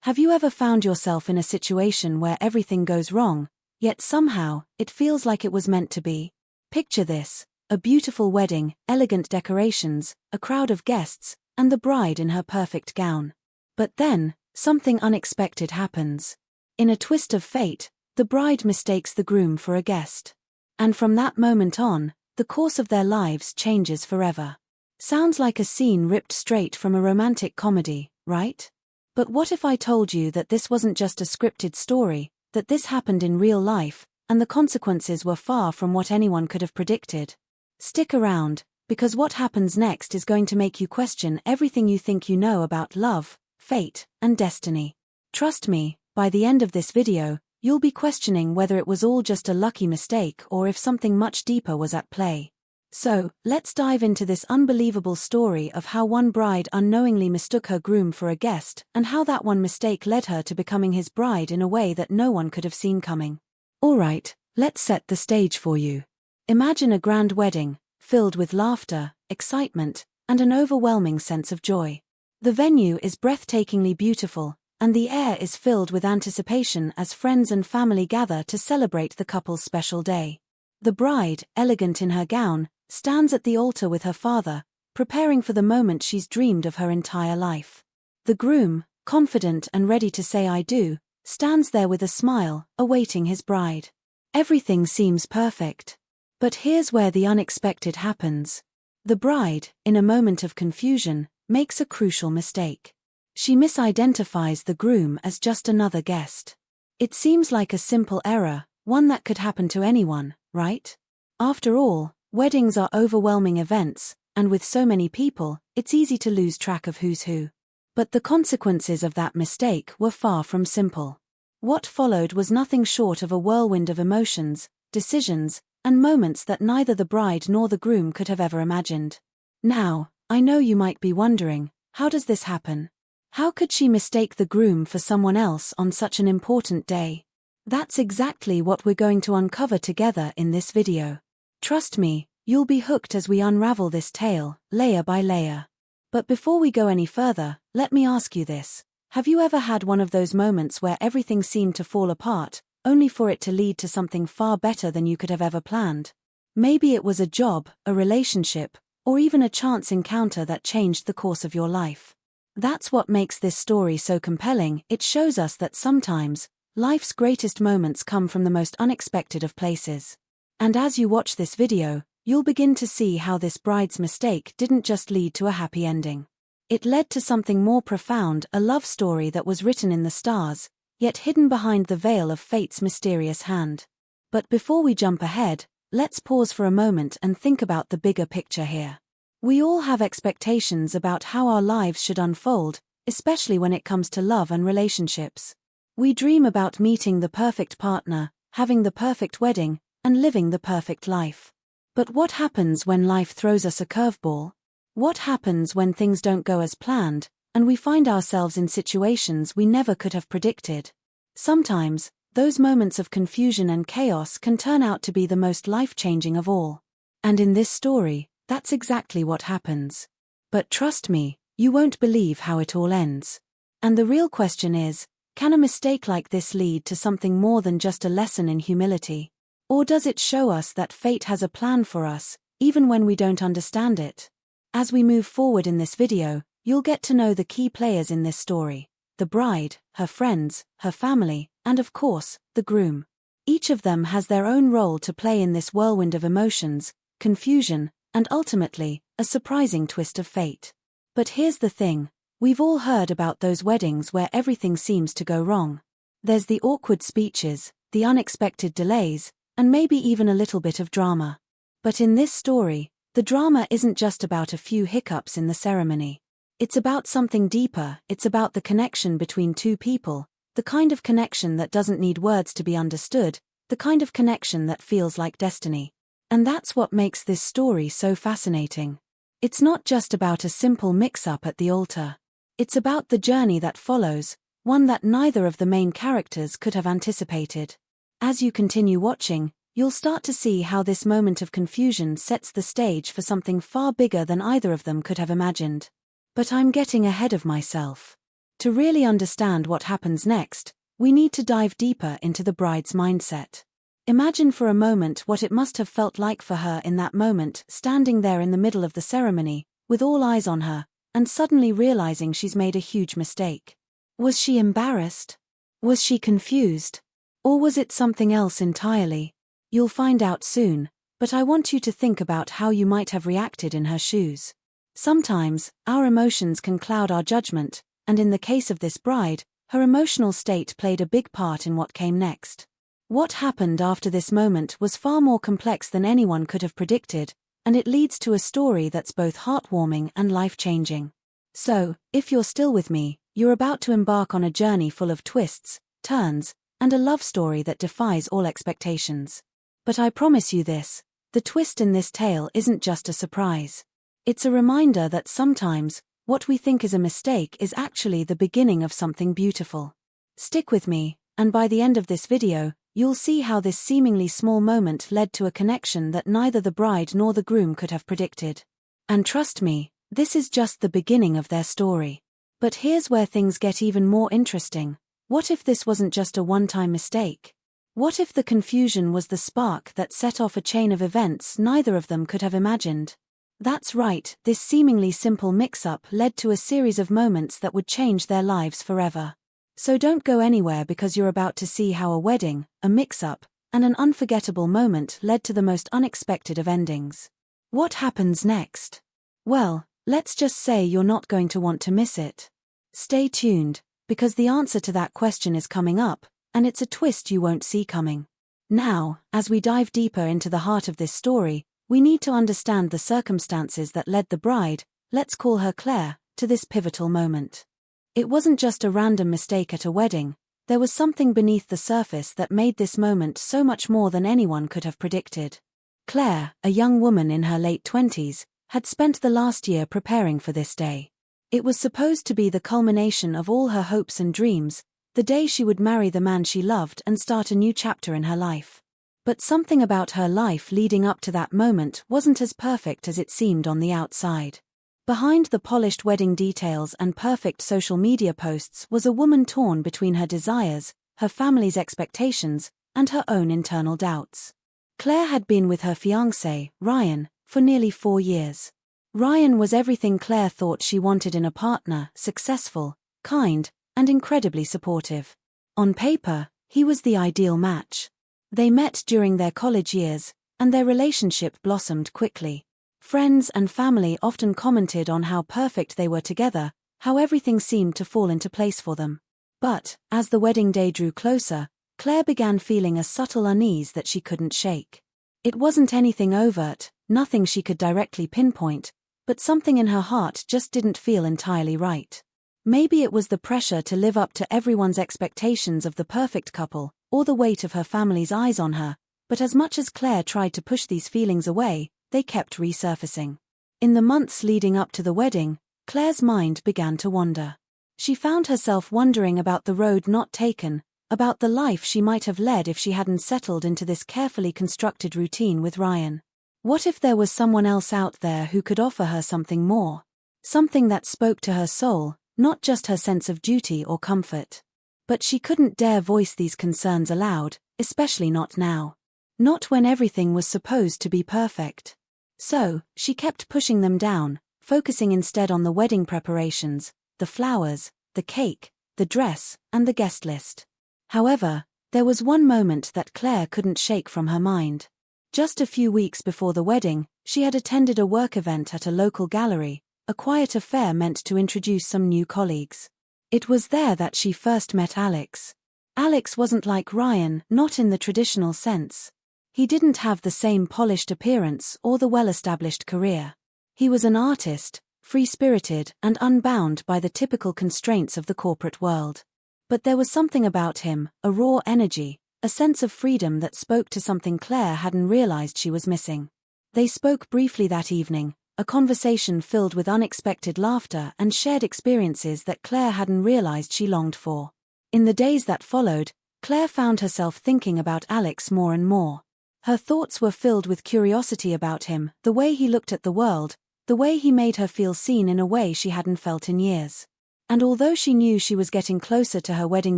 Have you ever found yourself in a situation where everything goes wrong, yet somehow, it feels like it was meant to be? Picture this: a beautiful wedding, elegant decorations, a crowd of guests, and the bride in her perfect gown. But then, something unexpected happens. In a twist of fate, the bride mistakes the groom for a guest. And from that moment on, the course of their lives changes forever. Sounds like a scene ripped straight from a romantic comedy, right? But what if I told you that this wasn't just a scripted story, that this happened in real life, and the consequences were far from what anyone could have predicted? Stick around, because what happens next is going to make you question everything you think you know about love, fate, and destiny. Trust me, by the end of this video, you'll be questioning whether it was all just a lucky mistake or if something much deeper was at play. So, let's dive into this unbelievable story of how one bride unknowingly mistook her groom for a guest, and how that one mistake led her to becoming his bride in a way that no one could have seen coming. Alright, let's set the stage for you. Imagine a grand wedding, filled with laughter, excitement, and an overwhelming sense of joy. The venue is breathtakingly beautiful, and the air is filled with anticipation as friends and family gather to celebrate the couple's special day. The bride, elegant in her gown, stands at the altar with her father, preparing for the moment she's dreamed of her entire life. The groom, confident and ready to say "I do," stands there with a smile, awaiting his bride. Everything seems perfect. But here's where the unexpected happens. The bride, in a moment of confusion, makes a crucial mistake. She misidentifies the groom as just another guest. It seems like a simple error, one that could happen to anyone, right? After all, weddings are overwhelming events, and with so many people, it's easy to lose track of who's who. But the consequences of that mistake were far from simple. What followed was nothing short of a whirlwind of emotions, decisions, and moments that neither the bride nor the groom could have ever imagined. Now, I know you might be wondering, how does this happen? How could she mistake the groom for someone else on such an important day? That's exactly what we're going to uncover together in this video. Trust me, you'll be hooked as we unravel this tale, layer by layer. But before we go any further, let me ask you this. Have you ever had one of those moments where everything seemed to fall apart, only for it to lead to something far better than you could have ever planned? Maybe it was a job, a relationship, or even a chance encounter that changed the course of your life. That's what makes this story so compelling. It shows us that sometimes, life's greatest moments come from the most unexpected of places. And as you watch this video, you'll begin to see how this bride's mistake didn't just lead to a happy ending. It led to something more profound, a love story that was written in the stars, yet hidden behind the veil of fate's mysterious hand. But before we jump ahead, let's pause for a moment and think about the bigger picture here. We all have expectations about how our lives should unfold, especially when it comes to love and relationships. We dream about meeting the perfect partner, having the perfect wedding, and living the perfect life. But what happens when life throws us a curveball? What happens when things don't go as planned, and we find ourselves in situations we never could have predicted? Sometimes, those moments of confusion and chaos can turn out to be the most life-changing of all. And in this story, that's exactly what happens. But trust me, you won't believe how it all ends. And the real question is, can a mistake like this lead to something more than just a lesson in humility? Or does it show us that fate has a plan for us, even when we don't understand it? As we move forward in this video, you'll get to know the key players in this story: the bride, her friends, her family, and of course, the groom. Each of them has their own role to play in this whirlwind of emotions, confusion, and ultimately, a surprising twist of fate. But here's the thing, we've all heard about those weddings where everything seems to go wrong. There's the awkward speeches, the unexpected delays, and maybe even a little bit of drama. But in this story, the drama isn't just about a few hiccups in the ceremony. It's about something deeper. It's about the connection between two people, the kind of connection that doesn't need words to be understood, the kind of connection that feels like destiny. And that's what makes this story so fascinating. It's not just about a simple mix-up at the altar. It's about the journey that follows, one that neither of the main characters could have anticipated. As you continue watching, you'll start to see how this moment of confusion sets the stage for something far bigger than either of them could have imagined. But I'm getting ahead of myself. To really understand what happens next, we need to dive deeper into the bride's mindset. Imagine for a moment what it must have felt like for her in that moment, standing there in the middle of the ceremony, with all eyes on her, and suddenly realizing she's made a huge mistake. Was she embarrassed? Was she confused? Or was it something else entirely? You'll find out soon, but I want you to think about how you might have reacted in her shoes. Sometimes, our emotions can cloud our judgment, and in the case of this bride, her emotional state played a big part in what came next. What happened after this moment was far more complex than anyone could have predicted, and it leads to a story that's both heartwarming and life-changing. So, if you're still with me, you're about to embark on a journey full of twists, turns, and a love story that defies all expectations. But I promise you this, the twist in this tale isn't just a surprise. It's a reminder that sometimes, what we think is a mistake is actually the beginning of something beautiful. Stick with me, and by the end of this video, you'll see how this seemingly small moment led to a connection that neither the bride nor the groom could have predicted. And trust me, this is just the beginning of their story. But here's where things get even more interesting. What if this wasn't just a one-time mistake? What if the confusion was the spark that set off a chain of events neither of them could have imagined? That's right, this seemingly simple mix-up led to a series of moments that would change their lives forever. So don't go anywhere, because you're about to see how a wedding, a mix-up, and an unforgettable moment led to the most unexpected of endings. What happens next? Well, let's just say you're not going to want to miss it. Stay tuned, because the answer to that question is coming up, and it's a twist you won't see coming. Now, as we dive deeper into the heart of this story, we need to understand the circumstances that led the bride, let's call her Claire, to this pivotal moment. It wasn't just a random mistake at a wedding, there was something beneath the surface that made this moment so much more than anyone could have predicted. Claire, a young woman in her late 20s, had spent the last year preparing for this day. It was supposed to be the culmination of all her hopes and dreams, the day she would marry the man she loved and start a new chapter in her life. But something about her life leading up to that moment wasn't as perfect as it seemed on the outside. Behind the polished wedding details and perfect social media posts was a woman torn between her desires, her family's expectations, and her own internal doubts. Claire had been with her fiancé, Ryan, for nearly 4 years. Ryan was everything Claire thought she wanted in a partner: successful, kind, and incredibly supportive. On paper, he was the ideal match. They met during their college years, and their relationship blossomed quickly. Friends and family often commented on how perfect they were together, how everything seemed to fall into place for them. But, as the wedding day drew closer, Claire began feeling a subtle unease that she couldn't shake. It wasn't anything overt, nothing she could directly pinpoint, but something in her heart just didn't feel entirely right. Maybe it was the pressure to live up to everyone's expectations of the perfect couple, or the weight of her family's eyes on her, but as much as Claire tried to push these feelings away, they kept resurfacing. In the months leading up to the wedding, Claire's mind began to wander. She found herself wondering about the road not taken, about the life she might have led if she hadn't settled into this carefully constructed routine with Ryan. What if there was someone else out there who could offer her something more? Something that spoke to her soul, not just her sense of duty or comfort. But she couldn't dare voice these concerns aloud, especially not now. Not when everything was supposed to be perfect. So, she kept pushing them down, focusing instead on the wedding preparations, the flowers, the cake, the dress, and the guest list. However, there was one moment that Claire couldn't shake from her mind. Just a few weeks before the wedding, she had attended a work event at a local gallery, a quiet affair meant to introduce some new colleagues. It was there that she first met Alex. Alex wasn't like Ryan, not in the traditional sense. He didn't have the same polished appearance or the well-established career. He was an artist, free-spirited and unbound by the typical constraints of the corporate world. But there was something about him, a raw energy, a sense of freedom that spoke to something Claire hadn't realized she was missing. They spoke briefly that evening, a conversation filled with unexpected laughter and shared experiences that Claire hadn't realized she longed for. In the days that followed, Claire found herself thinking about Alex more and more. Her thoughts were filled with curiosity about him, the way he looked at the world, the way he made her feel seen in a way she hadn't felt in years. And although she knew she was getting closer to her wedding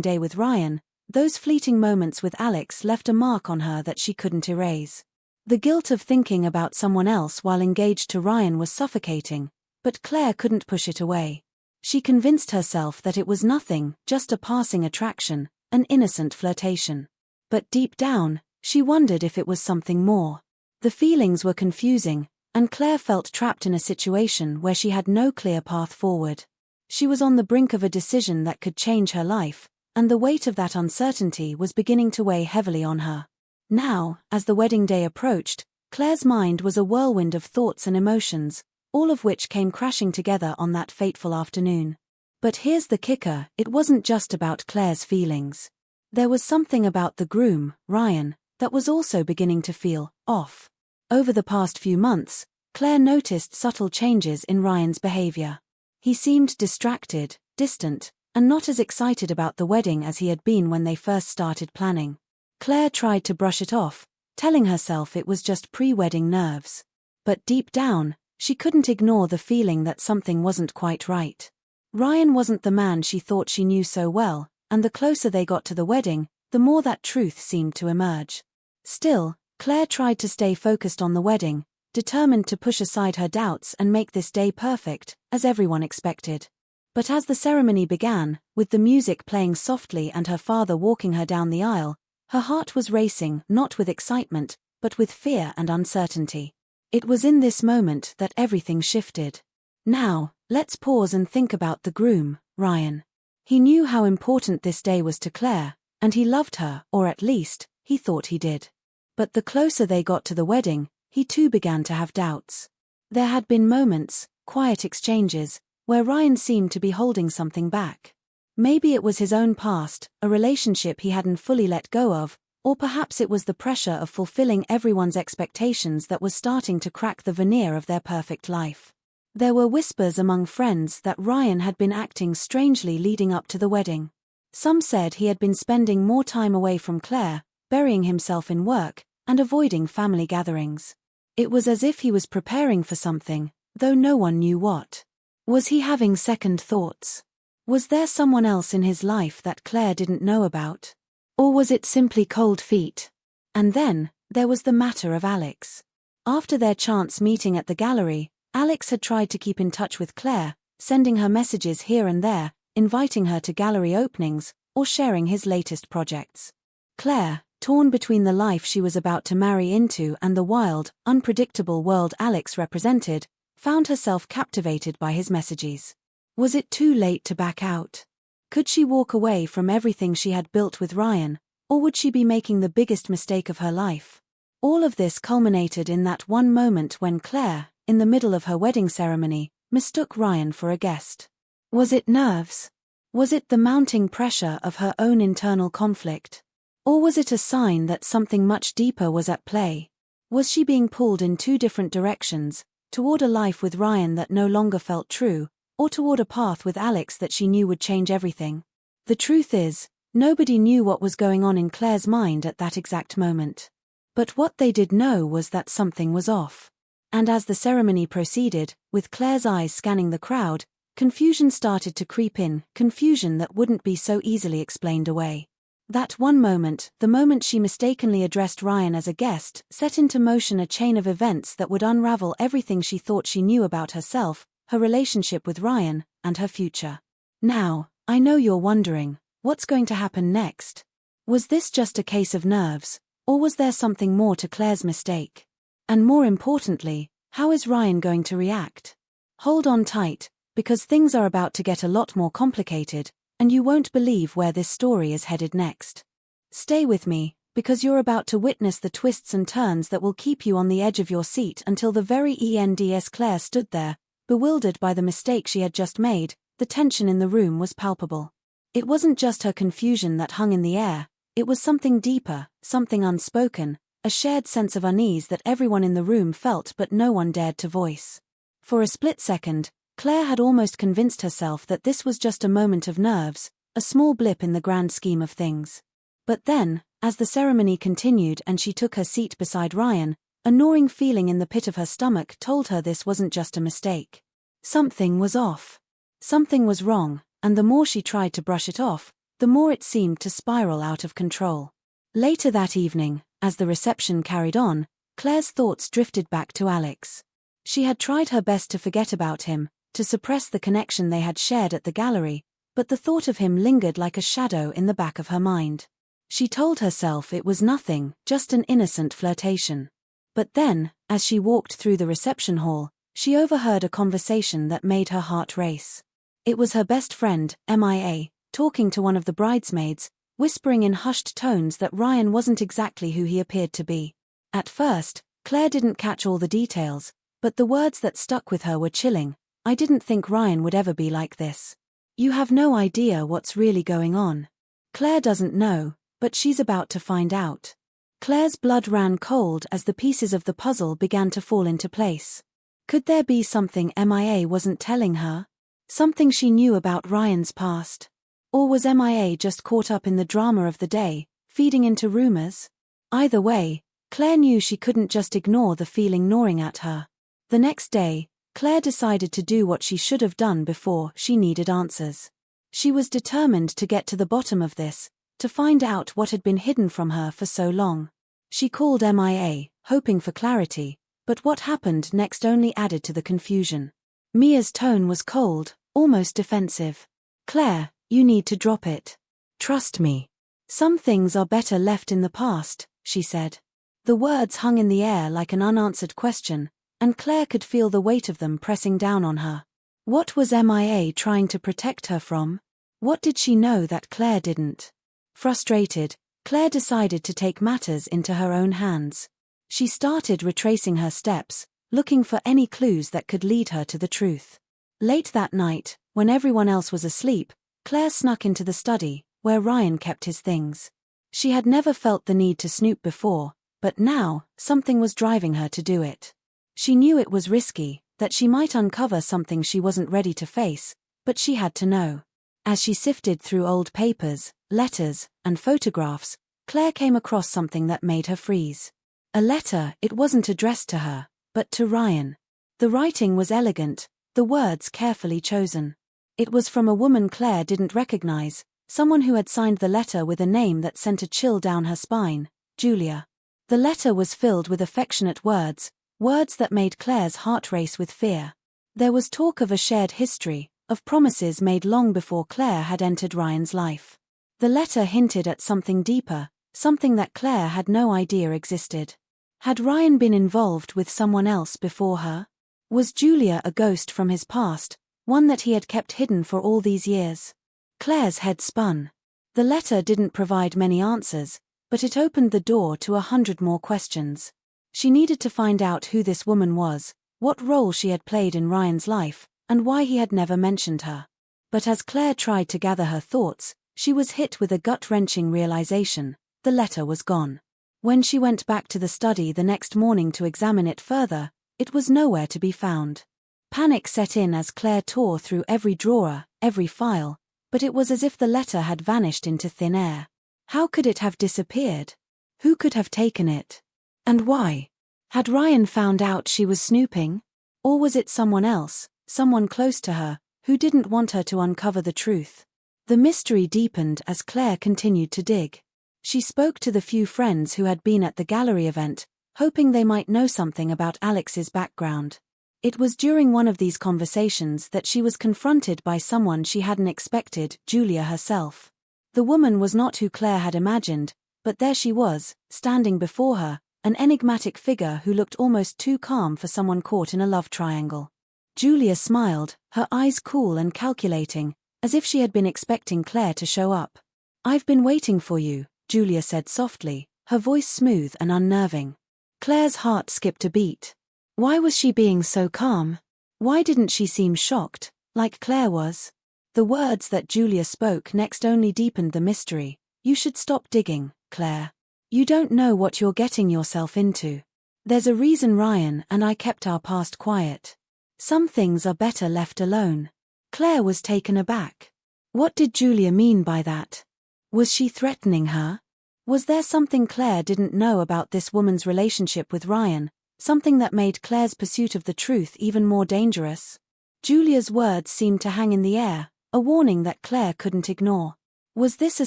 day with Ryan, those fleeting moments with Alex left a mark on her that she couldn't erase. The guilt of thinking about someone else while engaged to Ryan was suffocating, but Claire couldn't push it away. She convinced herself that it was nothing, just a passing attraction, an innocent flirtation. But deep down, she wondered if it was something more. The feelings were confusing, and Claire felt trapped in a situation where she had no clear path forward. She was on the brink of a decision that could change her life, and the weight of that uncertainty was beginning to weigh heavily on her. Now, as the wedding day approached, Claire's mind was a whirlwind of thoughts and emotions, all of which came crashing together on that fateful afternoon. But here's the kicker, it wasn't just about Claire's feelings. There was something about the groom, Ryan, that was also beginning to feel off. Over the past few months, Claire noticed subtle changes in Ryan's behavior. He seemed distracted, distant, and not as excited about the wedding as he had been when they first started planning. Claire tried to brush it off, telling herself it was just pre-wedding nerves. But deep down, she couldn't ignore the feeling that something wasn't quite right. Ryan wasn't the man she thought she knew so well, and the closer they got to the wedding, the more that truth seemed to emerge. Still, Claire tried to stay focused on the wedding, determined to push aside her doubts and make this day perfect, as everyone expected. But as the ceremony began, with the music playing softly and her father walking her down the aisle, her heart was racing, not with excitement, but with fear and uncertainty. It was in this moment that everything shifted. Now, let's pause and think about the groom, Ryan. He knew how important this day was to Claire, and he loved her, or at least, he thought he did. But the closer they got to the wedding, he too began to have doubts. There had been moments, quiet exchanges, where Ryan seemed to be holding something back. Maybe it was his own past, a relationship he hadn't fully let go of, or perhaps it was the pressure of fulfilling everyone's expectations that was starting to crack the veneer of their perfect life. There were whispers among friends that Ryan had been acting strangely leading up to the wedding. Some said he had been spending more time away from Claire, burying himself in work, and avoiding family gatherings. It was as if he was preparing for something, though no one knew what. Was he having second thoughts? Was there someone else in his life that Claire didn't know about? Or was it simply cold feet? And then, there was the matter of Alex. After their chance meeting at the gallery, Alex had tried to keep in touch with Claire, sending her messages here and there, inviting her to gallery openings, or sharing his latest projects. Claire, torn between the life she was about to marry into and the wild, unpredictable world Alex represented, found herself captivated by his messages. Was it too late to back out? Could she walk away from everything she had built with Ryan, or would she be making the biggest mistake of her life? All of this culminated in that one moment when Claire, in the middle of her wedding ceremony, mistook Ryan for a guest. Was it nerves? Was it the mounting pressure of her own internal conflict? Or was it a sign that something much deeper was at play? Was she being pulled in two different directions, toward a life with Ryan that no longer felt true, or toward a path with Alex that she knew would change everything? The truth is, nobody knew what was going on in Claire's mind at that exact moment. But what they did know was that something was off. And as the ceremony proceeded, with Claire's eyes scanning the crowd, confusion started to creep in, confusion that wouldn't be so easily explained away. That one moment, the moment she mistakenly addressed Ryan as a guest, set into motion a chain of events that would unravel everything she thought she knew about herself, her relationship with Ryan, and her future. Now, I know you're wondering, what's going to happen next? Was this just a case of nerves, or was there something more to Claire's mistake? And more importantly, how is Ryan going to react? Hold on tight, because things are about to get a lot more complicated, and you won't believe where this story is headed next. Stay with me, because you're about to witness the twists and turns that will keep you on the edge of your seat until the very end. As Claire stood there, bewildered by the mistake she had just made, the tension in the room was palpable. It wasn't just her confusion that hung in the air, it was something deeper, something unspoken, a shared sense of unease that everyone in the room felt but no one dared to voice. For a split second, Claire had almost convinced herself that this was just a moment of nerves, a small blip in the grand scheme of things. But then, as the ceremony continued and she took her seat beside Ryan, a gnawing feeling in the pit of her stomach told her this wasn't just a mistake. Something was off. Something was wrong, and the more she tried to brush it off, the more it seemed to spiral out of control. Later that evening, as the reception carried on, Claire's thoughts drifted back to Alex. She had tried her best to forget about him, to suppress the connection they had shared at the gallery, but the thought of him lingered like a shadow in the back of her mind. She told herself it was nothing, just an innocent flirtation. But then, as she walked through the reception hall, she overheard a conversation that made her heart race. It was her best friend, Mia, talking to one of the bridesmaids, whispering in hushed tones that Ryan wasn't exactly who he appeared to be. At first, Claire didn't catch all the details, but the words that stuck with her were chilling. "I didn't think Ryan would ever be like this. You have no idea what's really going on." Claire doesn't know, but she's about to find out. Claire's blood ran cold as the pieces of the puzzle began to fall into place. Could there be something Mia wasn't telling her? Something she knew about Ryan's past? Or was Mia just caught up in the drama of the day, feeding into rumors? Either way, Claire knew she couldn't just ignore the feeling gnawing at her. The next day, Claire decided to do what she should have done before she needed answers. She was determined to get to the bottom of this, to find out what had been hidden from her for so long. She called Mia, hoping for clarity, but what happened next only added to the confusion. Mia's tone was cold, almost defensive. "Claire, you need to drop it. Trust me. Some things are better left in the past," she said. The words hung in the air like an unanswered question, and Claire could feel the weight of them pressing down on her. What was Mia trying to protect her from? What did she know that Claire didn't? Frustrated, Claire decided to take matters into her own hands. She started retracing her steps, looking for any clues that could lead her to the truth. Late that night, when everyone else was asleep, Claire snuck into the study, where Ryan kept his things. She had never felt the need to snoop before, but now, something was driving her to do it. She knew it was risky, that she might uncover something she wasn't ready to face, but she had to know. As she sifted through old papers, letters, and photographs, Claire came across something that made her freeze. A letter. It wasn't addressed to her, but to Ryan. The writing was elegant, the words carefully chosen. It was from a woman Claire didn't recognize, someone who had signed the letter with a name that sent a chill down her spine: Julia. The letter was filled with affectionate words, words that made Claire's heart race with fear. There was talk of a shared history, of promises made long before Claire had entered Ryan's life. The letter hinted at something deeper, something that Claire had no idea existed. Had Ryan been involved with someone else before her? Was Julia a ghost from his past, one that he had kept hidden for all these years? Claire's head spun. The letter didn't provide many answers, but it opened the door to 100 more questions. She needed to find out who this woman was, what role she had played in Ryan's life, and why he had never mentioned her. But as Claire tried to gather her thoughts, she was hit with a gut-wrenching realization: the letter was gone. When she went back to the study the next morning to examine it further, it was nowhere to be found. Panic set in as Claire tore through every drawer, every file, but it was as if the letter had vanished into thin air. How could it have disappeared? Who could have taken it? And why? Had Ryan found out she was snooping? Or was it someone else, someone close to her, who didn't want her to uncover the truth? The mystery deepened as Claire continued to dig. She spoke to the few friends who had been at the gallery event, hoping they might know something about Alex's background. It was during one of these conversations that she was confronted by someone she hadn't expected: Julia herself. The woman was not who Claire had imagined, but there she was, standing before her, an enigmatic figure who looked almost too calm for someone caught in a love triangle. Julia smiled, her eyes cool and calculating, as if she had been expecting Claire to show up. "I've been waiting for you," Julia said softly, her voice smooth and unnerving. Claire's heart skipped a beat. Why was she being so calm? Why didn't she seem shocked, like Claire was? The words that Julia spoke next only deepened the mystery. "You should stop digging, Claire. You don't know what you're getting yourself into. There's a reason Ryan and I kept our past quiet. Some things are better left alone." Claire was taken aback. What did Julia mean by that? Was she threatening her? Was there something Claire didn't know about this woman's relationship with Ryan, something that made Claire's pursuit of the truth even more dangerous? Julia's words seemed to hang in the air, a warning that Claire couldn't ignore. Was this a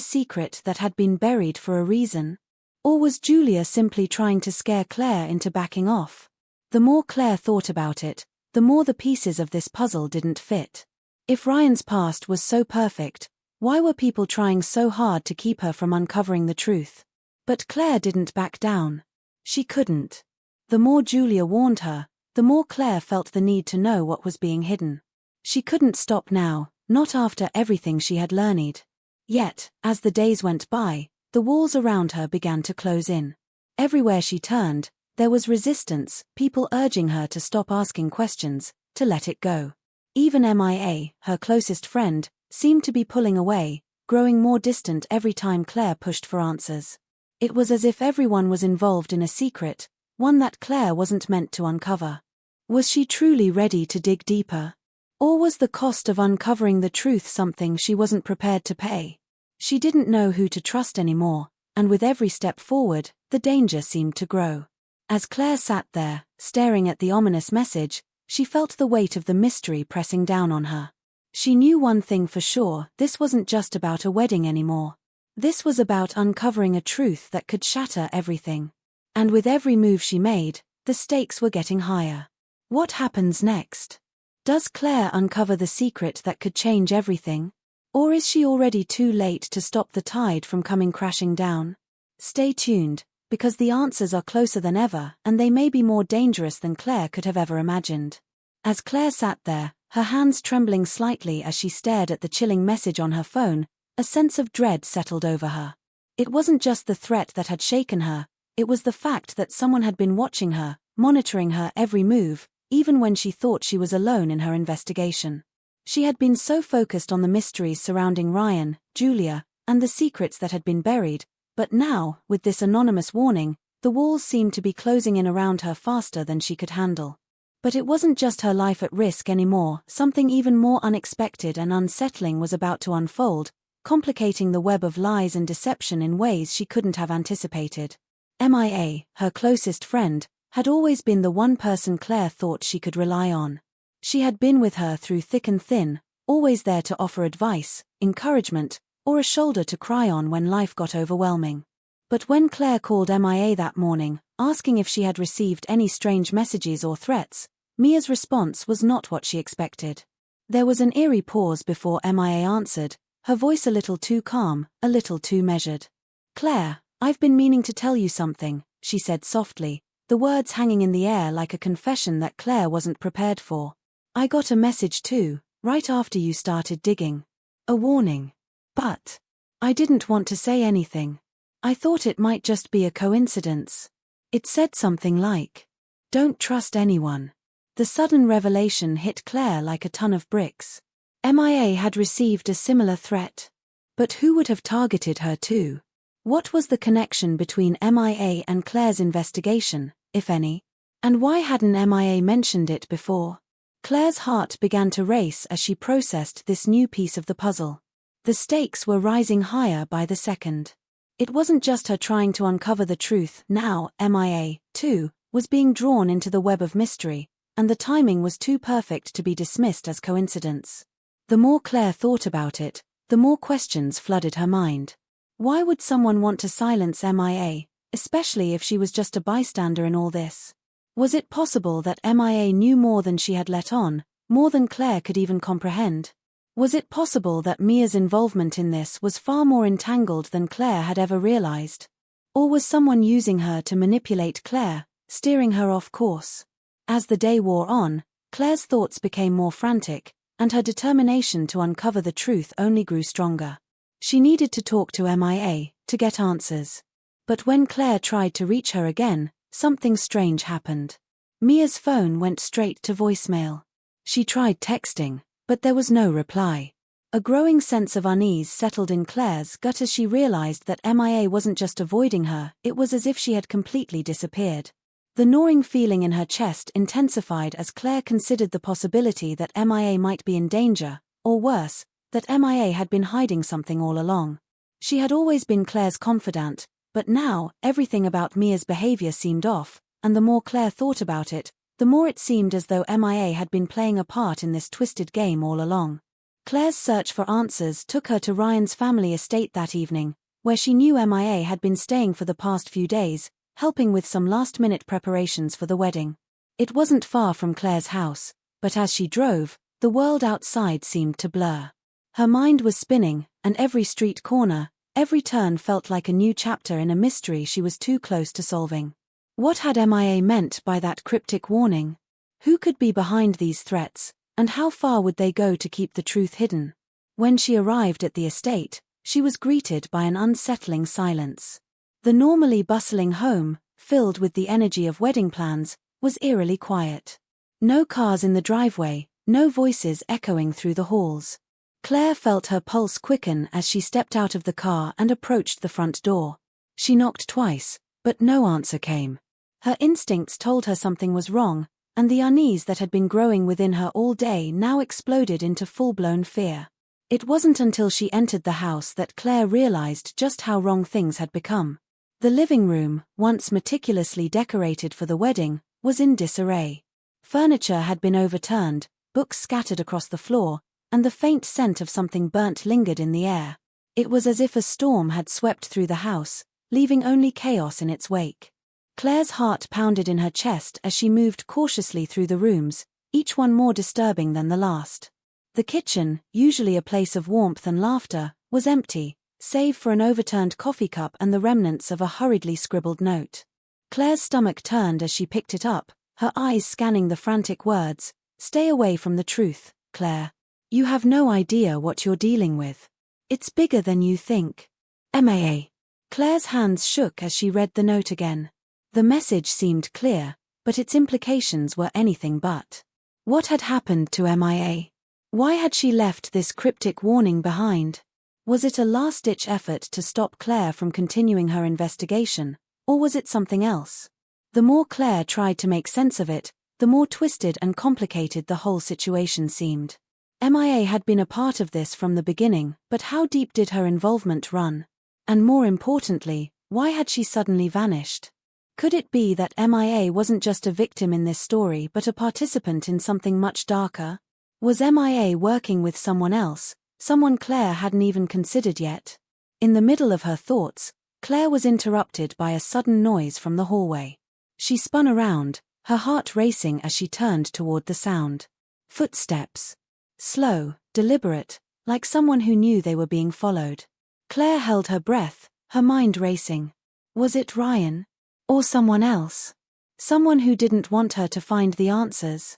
secret that had been buried for a reason? Or was Julia simply trying to scare Claire into backing off? The more Claire thought about it, the more the pieces of this puzzle didn't fit. If Ryan's past was so perfect, why were people trying so hard to keep her from uncovering the truth? But Claire didn't back down. She couldn't. The more Julia warned her, the more Claire felt the need to know what was being hidden. She couldn't stop now, not after everything she had learned. Yet, as the days went by, the walls around her began to close in. Everywhere she turned, there was resistance, people urging her to stop asking questions, to let it go. Even MIA, her closest friend, seemed to be pulling away, growing more distant every time Claire pushed for answers. It was as if everyone was involved in a secret, one that Claire wasn't meant to uncover. Was she truly ready to dig deeper? Or was the cost of uncovering the truth something she wasn't prepared to pay? She didn't know who to trust anymore, and with every step forward, the danger seemed to grow. As Claire sat there, staring at the ominous message, she felt the weight of the mystery pressing down on her. She knew one thing for sure, this wasn't just about a wedding anymore. This was about uncovering a truth that could shatter everything. And with every move she made, the stakes were getting higher. What happens next? Does Claire uncover the secret that could change everything? Or is she already too late to stop the tide from coming crashing down? Stay tuned, because the answers are closer than ever, and they may be more dangerous than Claire could have ever imagined. As Claire sat there, her hands trembling slightly as she stared at the chilling message on her phone, a sense of dread settled over her. It wasn't just the threat that had shaken her, it was the fact that someone had been watching her, monitoring her every move, even when she thought she was alone in her investigation. She had been so focused on the mysteries surrounding Ryan, Julia, and the secrets that had been buried, but now, with this anonymous warning, the walls seemed to be closing in around her faster than she could handle. But it wasn't just her life at risk anymore, something even more unexpected and unsettling was about to unfold, complicating the web of lies and deception in ways she couldn't have anticipated. MIA, her closest friend, had always been the one person Claire thought she could rely on. She had been with her through thick and thin, always there to offer advice, encouragement, or a shoulder to cry on when life got overwhelming. But when Claire called MIA that morning, asking if she had received any strange messages or threats, Mia's response was not what she expected. There was an eerie pause before MIA answered, her voice a little too calm, a little too measured. "Claire, I've been meaning to tell you something," she said softly, the words hanging in the air like a confession that Claire wasn't prepared for. "I got a message too, right after you started digging. A warning. But I didn't want to say anything. I thought it might just be a coincidence. It said something like, 'Don't trust anyone.'" The sudden revelation hit Claire like a ton of bricks. MIA had received a similar threat. But who would have targeted her too? What was the connection between MIA and Claire's investigation, if any? And why hadn't MIA mentioned it before? Claire's heart began to race as she processed this new piece of the puzzle. The stakes were rising higher by the second. It wasn't just her trying to uncover the truth, now MIA, too, was being drawn into the web of mystery, and the timing was too perfect to be dismissed as coincidence. The more Claire thought about it, the more questions flooded her mind. Why would someone want to silence MIA, especially if she was just a bystander in all this? Was it possible that MIA knew more than she had let on, more than Claire could even comprehend? Was it possible that Mia's involvement in this was far more entangled than Claire had ever realized? Or was someone using her to manipulate Claire, steering her off course? As the day wore on, Claire's thoughts became more frantic, and her determination to uncover the truth only grew stronger. She needed to talk to MIA, to get answers. But when Claire tried to reach her again, something strange happened. Mia's phone went straight to voicemail. She tried texting, but there was no reply. A growing sense of unease settled in Claire's gut as she realized that MIA wasn't just avoiding her, it was as if she had completely disappeared. The gnawing feeling in her chest intensified as Claire considered the possibility that MIA might be in danger, or worse, that MIA had been hiding something all along. She had always been Claire's confidant, but now, everything about Mia's behavior seemed off, and the more Claire thought about it, the more it seemed as though MIA had been playing a part in this twisted game all along. Claire's search for answers took her to Ryan's family estate that evening, where she knew MIA had been staying for the past few days, helping with some last-minute preparations for the wedding. It wasn't far from Claire's house, but as she drove, the world outside seemed to blur. Her mind was spinning, and every street corner, every turn felt like a new chapter in a mystery she was too close to solving. What had MIA meant by that cryptic warning? Who could be behind these threats, and how far would they go to keep the truth hidden? When she arrived at the estate, she was greeted by an unsettling silence. The normally bustling home, filled with the energy of wedding plans, was eerily quiet. No cars in the driveway, no voices echoing through the halls. Claire felt her pulse quicken as she stepped out of the car and approached the front door. She knocked twice, but no answer came. Her instincts told her something was wrong, and the unease that had been growing within her all day now exploded into full-blown fear. It wasn't until she entered the house that Claire realized just how wrong things had become. The living room, once meticulously decorated for the wedding, was in disarray. Furniture had been overturned, books scattered across the floor, and the faint scent of something burnt lingered in the air. It was as if a storm had swept through the house, leaving only chaos in its wake. Claire's heart pounded in her chest as she moved cautiously through the rooms, each one more disturbing than the last. The kitchen, usually a place of warmth and laughter, was empty, save for an overturned coffee cup and the remnants of a hurriedly scribbled note. Claire's stomach turned as she picked it up, her eyes scanning the frantic words, "Stay away from the truth, Claire. You have no idea what you're dealing with. It's bigger than you think. MIA." Claire's hands shook as she read the note again. The message seemed clear, but its implications were anything but. What had happened to MIA? Why had she left this cryptic warning behind? Was it a last-ditch effort to stop Claire from continuing her investigation, or was it something else? The more Claire tried to make sense of it, the more twisted and complicated the whole situation seemed. MIA had been a part of this from the beginning, but how deep did her involvement run? And more importantly, why had she suddenly vanished? Could it be that MIA wasn't just a victim in this story but a participant in something much darker? Was MIA working with someone else, someone Claire hadn't even considered yet? In the middle of her thoughts, Claire was interrupted by a sudden noise from the hallway. She spun around, her heart racing as she turned toward the sound. Footsteps. Slow, deliberate, like someone who knew they were being followed. Claire held her breath, her mind racing. Was it Ryan? Or someone else? Someone who didn't want her to find the answers?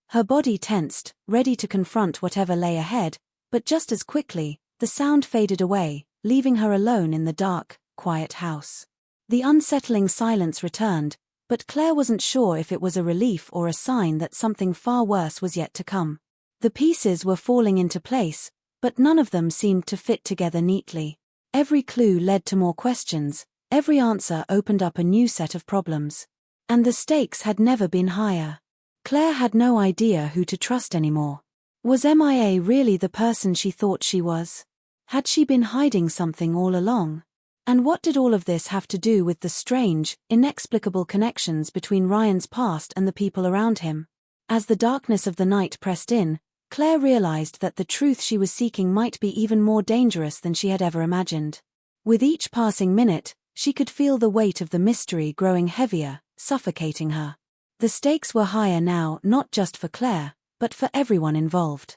Her body tensed, ready to confront whatever lay ahead, but just as quickly, the sound faded away, leaving her alone in the dark, quiet house. The unsettling silence returned, but Claire wasn't sure if it was a relief or a sign that something far worse was yet to come. The pieces were falling into place, but none of them seemed to fit together neatly. Every clue led to more questions, every answer opened up a new set of problems. And the stakes had never been higher. Claire had no idea who to trust anymore. Was MIA really the person she thought she was? Had she been hiding something all along? And what did all of this have to do with the strange, inexplicable connections between Ryan's past and the people around him? As the darkness of the night pressed in, Claire realized that the truth she was seeking might be even more dangerous than she had ever imagined. With each passing minute, she could feel the weight of the mystery growing heavier, suffocating her. The stakes were higher now, not just for Claire, but for everyone involved.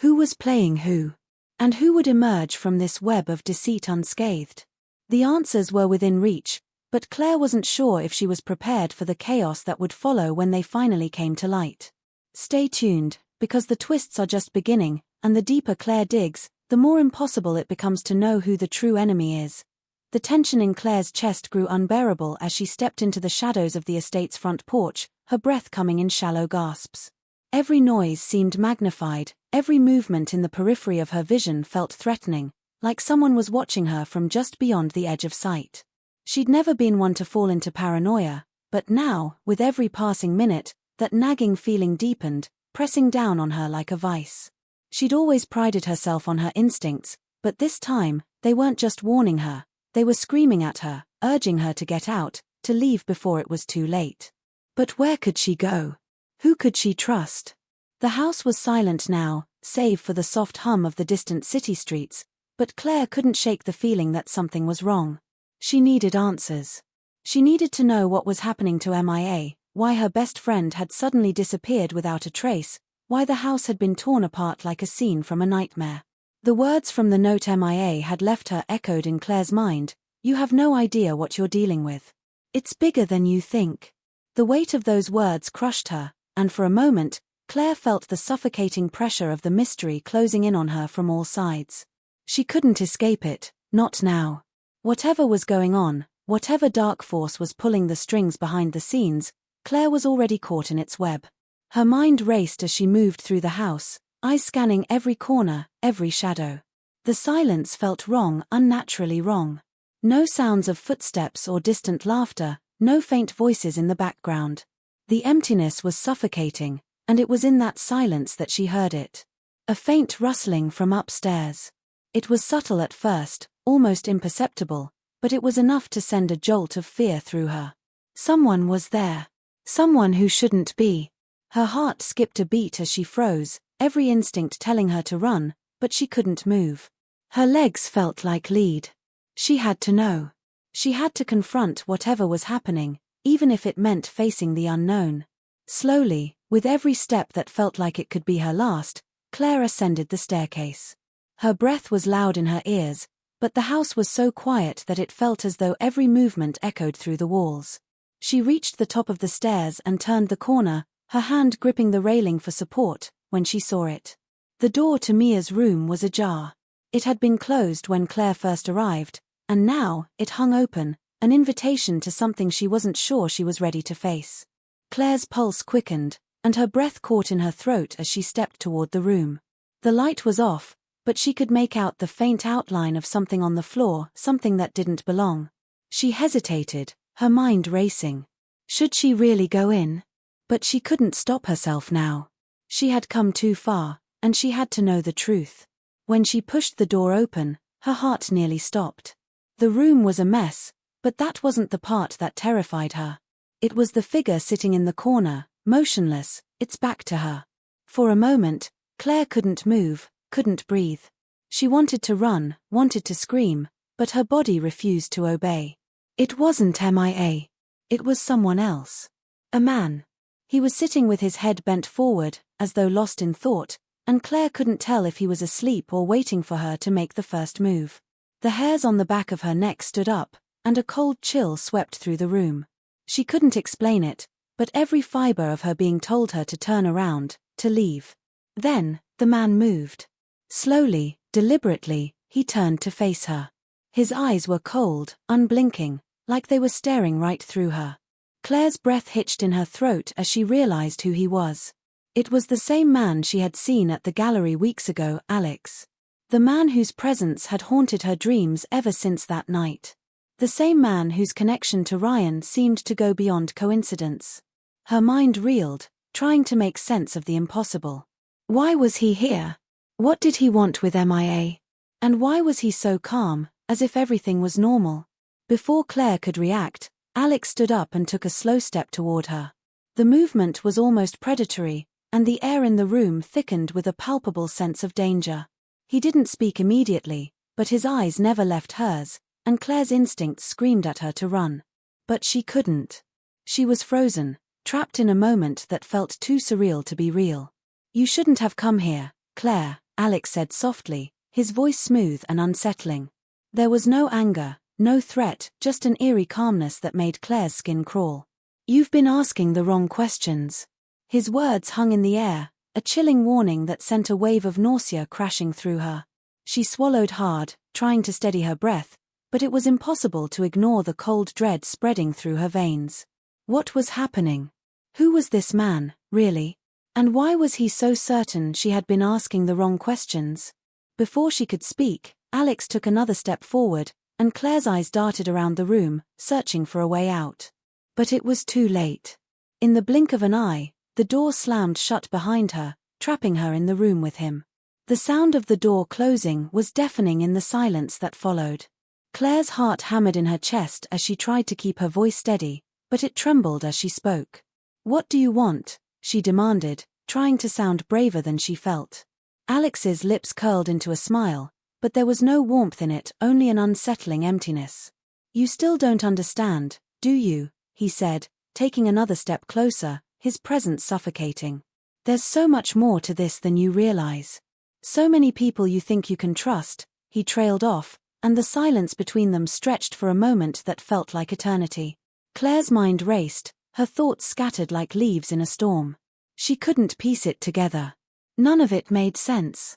Who was playing who? And who would emerge from this web of deceit unscathed? The answers were within reach, but Claire wasn't sure if she was prepared for the chaos that would follow when they finally came to light. Stay tuned, because the twists are just beginning, and the deeper Claire digs, the more impossible it becomes to know who the true enemy is. The tension in Claire's chest grew unbearable as she stepped into the shadows of the estate's front porch, her breath coming in shallow gasps. Every noise seemed magnified, every movement in the periphery of her vision felt threatening, like someone was watching her from just beyond the edge of sight. She'd never been one to fall into paranoia, but now, with every passing minute, that nagging feeling deepened, pressing down on her like a vice. She'd always prided herself on her instincts, but this time, they weren't just warning her. They were screaming at her, urging her to get out, to leave before it was too late. But where could she go? Who could she trust? The house was silent now, save for the soft hum of the distant city streets, but Claire couldn't shake the feeling that something was wrong. She needed answers. She needed to know what was happening to MIA, why her best friend had suddenly disappeared without a trace, why the house had been torn apart like a scene from a nightmare. The words from the note MIA had left her echoed in Claire's mind. You have no idea what you're dealing with. It's bigger than you think. The weight of those words crushed her, and for a moment, Claire felt the suffocating pressure of the mystery closing in on her from all sides. She couldn't escape it, not now. Whatever was going on, whatever dark force was pulling the strings behind the scenes, Claire was already caught in its web. Her mind raced as she moved through the house, eyes scanning every corner, every shadow. The silence felt wrong, unnaturally wrong. No sounds of footsteps or distant laughter, no faint voices in the background. The emptiness was suffocating, and it was in that silence that she heard it. A faint rustling from upstairs. It was subtle at first, almost imperceptible, but it was enough to send a jolt of fear through her. Someone was there. Someone who shouldn't be. Her heart skipped a beat as she froze, every instinct telling her to run, but she couldn't move. Her legs felt like lead. She had to know. She had to confront whatever was happening, even if it meant facing the unknown. Slowly, with every step that felt like it could be her last, Claire ascended the staircase. Her breath was loud in her ears, but the house was so quiet that it felt as though every movement echoed through the walls. She reached the top of the stairs and turned the corner, her hand gripping the railing for support, when she saw it. The door to Mia's room was ajar. It had been closed when Claire first arrived, and now, it hung open, an invitation to something she wasn't sure she was ready to face. Claire's pulse quickened, and her breath caught in her throat as she stepped toward the room. The light was off, but she could make out the faint outline of something on the floor, something that didn't belong. She hesitated, her mind racing. Should she really go in? But she couldn't stop herself now. She had come too far, and she had to know the truth. When she pushed the door open, her heart nearly stopped. The room was a mess, but that wasn't the part that terrified her. It was the figure sitting in the corner, motionless, its back to her. For a moment, Claire couldn't move, couldn't breathe. She wanted to run, wanted to scream, but her body refused to obey. It wasn't MIA. It was someone else. A man. He was sitting with his head bent forward, as though lost in thought, and Claire couldn't tell if he was asleep or waiting for her to make the first move. The hairs on the back of her neck stood up, and a cold chill swept through the room. She couldn't explain it, but every fiber of her being told her to turn around, to leave. Then, the man moved. Slowly, deliberately, he turned to face her. His eyes were cold, unblinking, like they were staring right through her. Claire's breath hitched in her throat as she realized who he was. It was the same man she had seen at the gallery weeks ago, Alex. The man whose presence had haunted her dreams ever since that night. The same man whose connection to Ryan seemed to go beyond coincidence. Her mind reeled, trying to make sense of the impossible. Why was he here? What did he want with MIA? And why was he so calm, as if everything was normal? Before Claire could react, Alex stood up and took a slow step toward her. The movement was almost predatory, and the air in the room thickened with a palpable sense of danger. He didn't speak immediately, but his eyes never left hers, and Claire's instincts screamed at her to run. But she couldn't. She was frozen, trapped in a moment that felt too surreal to be real. You shouldn't have come here, Claire, Alex said softly, his voice smooth and unsettling. There was no anger, no threat, just an eerie calmness that made Claire's skin crawl. You've been asking the wrong questions. His words hung in the air, a chilling warning that sent a wave of nausea crashing through her. She swallowed hard, trying to steady her breath, but it was impossible to ignore the cold dread spreading through her veins. What was happening? Who was this man, really? And why was he so certain she had been asking the wrong questions? Before she could speak, Alex took another step forward, and Claire's eyes darted around the room, searching for a way out. But it was too late. In the blink of an eye, the door slammed shut behind her, trapping her in the room with him. The sound of the door closing was deafening in the silence that followed. Claire's heart hammered in her chest as she tried to keep her voice steady, but it trembled as she spoke. What do you want? She demanded, trying to sound braver than she felt. Alex's lips curled into a smile, but there was no warmth in it, only an unsettling emptiness. "You still don't understand, do you?" he said, taking another step closer, his presence suffocating. "There's so much more to this than you realize. So many people you think you can trust." He trailed off, and the silence between them stretched for a moment that felt like eternity. Claire's mind raced, her thoughts scattered like leaves in a storm. She couldn't piece it together. None of it made sense.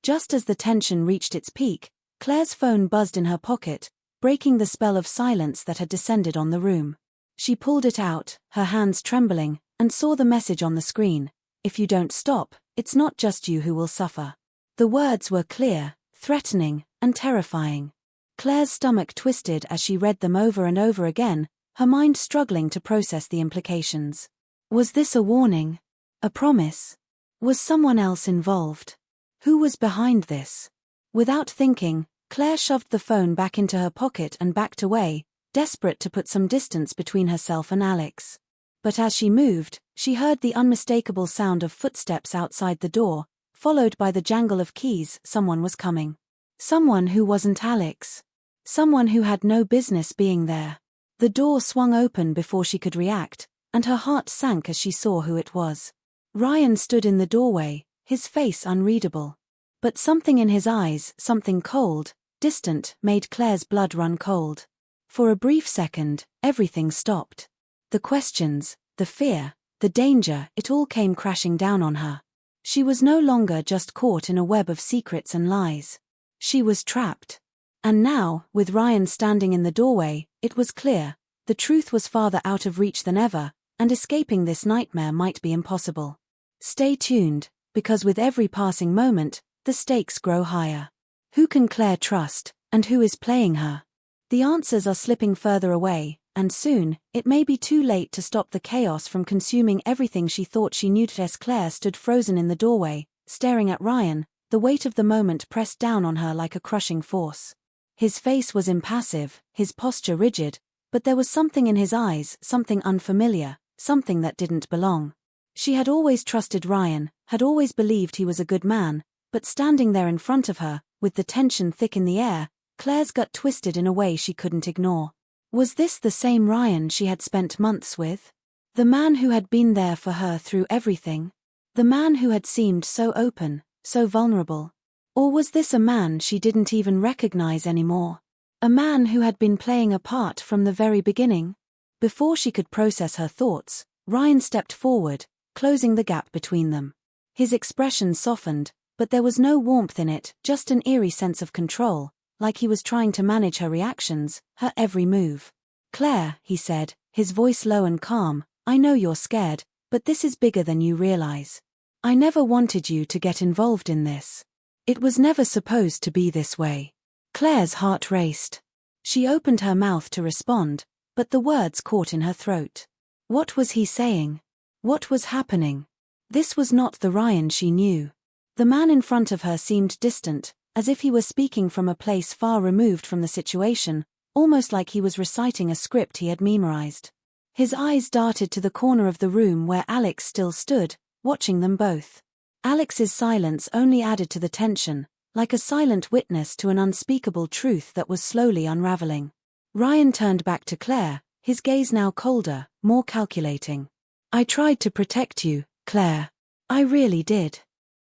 Just as the tension reached its peak, Claire's phone buzzed in her pocket, breaking the spell of silence that had descended on the room. She pulled it out, her hands trembling, and saw the message on the screen. "If you don't stop, it's not just you who will suffer." The words were clear, threatening, and terrifying. Claire's stomach twisted as she read them over and over again, her mind struggling to process the implications. Was this a warning? A promise? Was someone else involved? Who was behind this? Without thinking, Claire shoved the phone back into her pocket and backed away, desperate to put some distance between herself and Alex. But as she moved, she heard the unmistakable sound of footsteps outside the door, followed by the jangle of keys. Someone was coming. Someone who wasn't Alex. Someone who had no business being there. The door swung open before she could react, and her heart sank as she saw who it was. Ryan stood in the doorway, his face unreadable. But something in his eyes, something cold, distant, made Claire's blood run cold. For a brief second, everything stopped. The questions, the fear, the danger, it all came crashing down on her. She was no longer just caught in a web of secrets and lies. She was trapped. And now, with Ryan standing in the doorway, it was clear, the truth was farther out of reach than ever, and escaping this nightmare might be impossible. Stay tuned, because with every passing moment, the stakes grow higher. Who can Claire trust, and who is playing her? The answers are slipping further away, and soon, it may be too late to stop the chaos from consuming everything she thought she knew. Claire stood frozen in the doorway, staring at Ryan, the weight of the moment pressed down on her like a crushing force. His face was impassive, his posture rigid, but there was something in his eyes, something unfamiliar, something that didn't belong. She had always trusted Ryan, had always believed he was a good man, but standing there in front of her, with the tension thick in the air, Claire's gut twisted in a way she couldn't ignore. Was this the same Ryan she had spent months with? The man who had been there for her through everything? The man who had seemed so open, so vulnerable? Or was this a man she didn't even recognize anymore? A man who had been playing a part from the very beginning? Before she could process her thoughts, Ryan stepped forward, closing the gap between them. His expression softened, but there was no warmth in it, just an eerie sense of control, like he was trying to manage her reactions, her every move. "Claire," he said, his voice low and calm, "I know you're scared, but this is bigger than you realize. I never wanted you to get involved in this. It was never supposed to be this way." Claire's heart raced. She opened her mouth to respond, but the words caught in her throat. What was he saying? What was happening? This was not the Ryan she knew. The man in front of her seemed distant, as if he were speaking from a place far removed from the situation, almost like he was reciting a script he had memorized. His eyes darted to the corner of the room where Alex still stood, watching them both. Alex's silence only added to the tension, like a silent witness to an unspeakable truth that was slowly unraveling. Ryan turned back to Claire, his gaze now colder, more calculating. "I tried to protect you, Claire. I really did.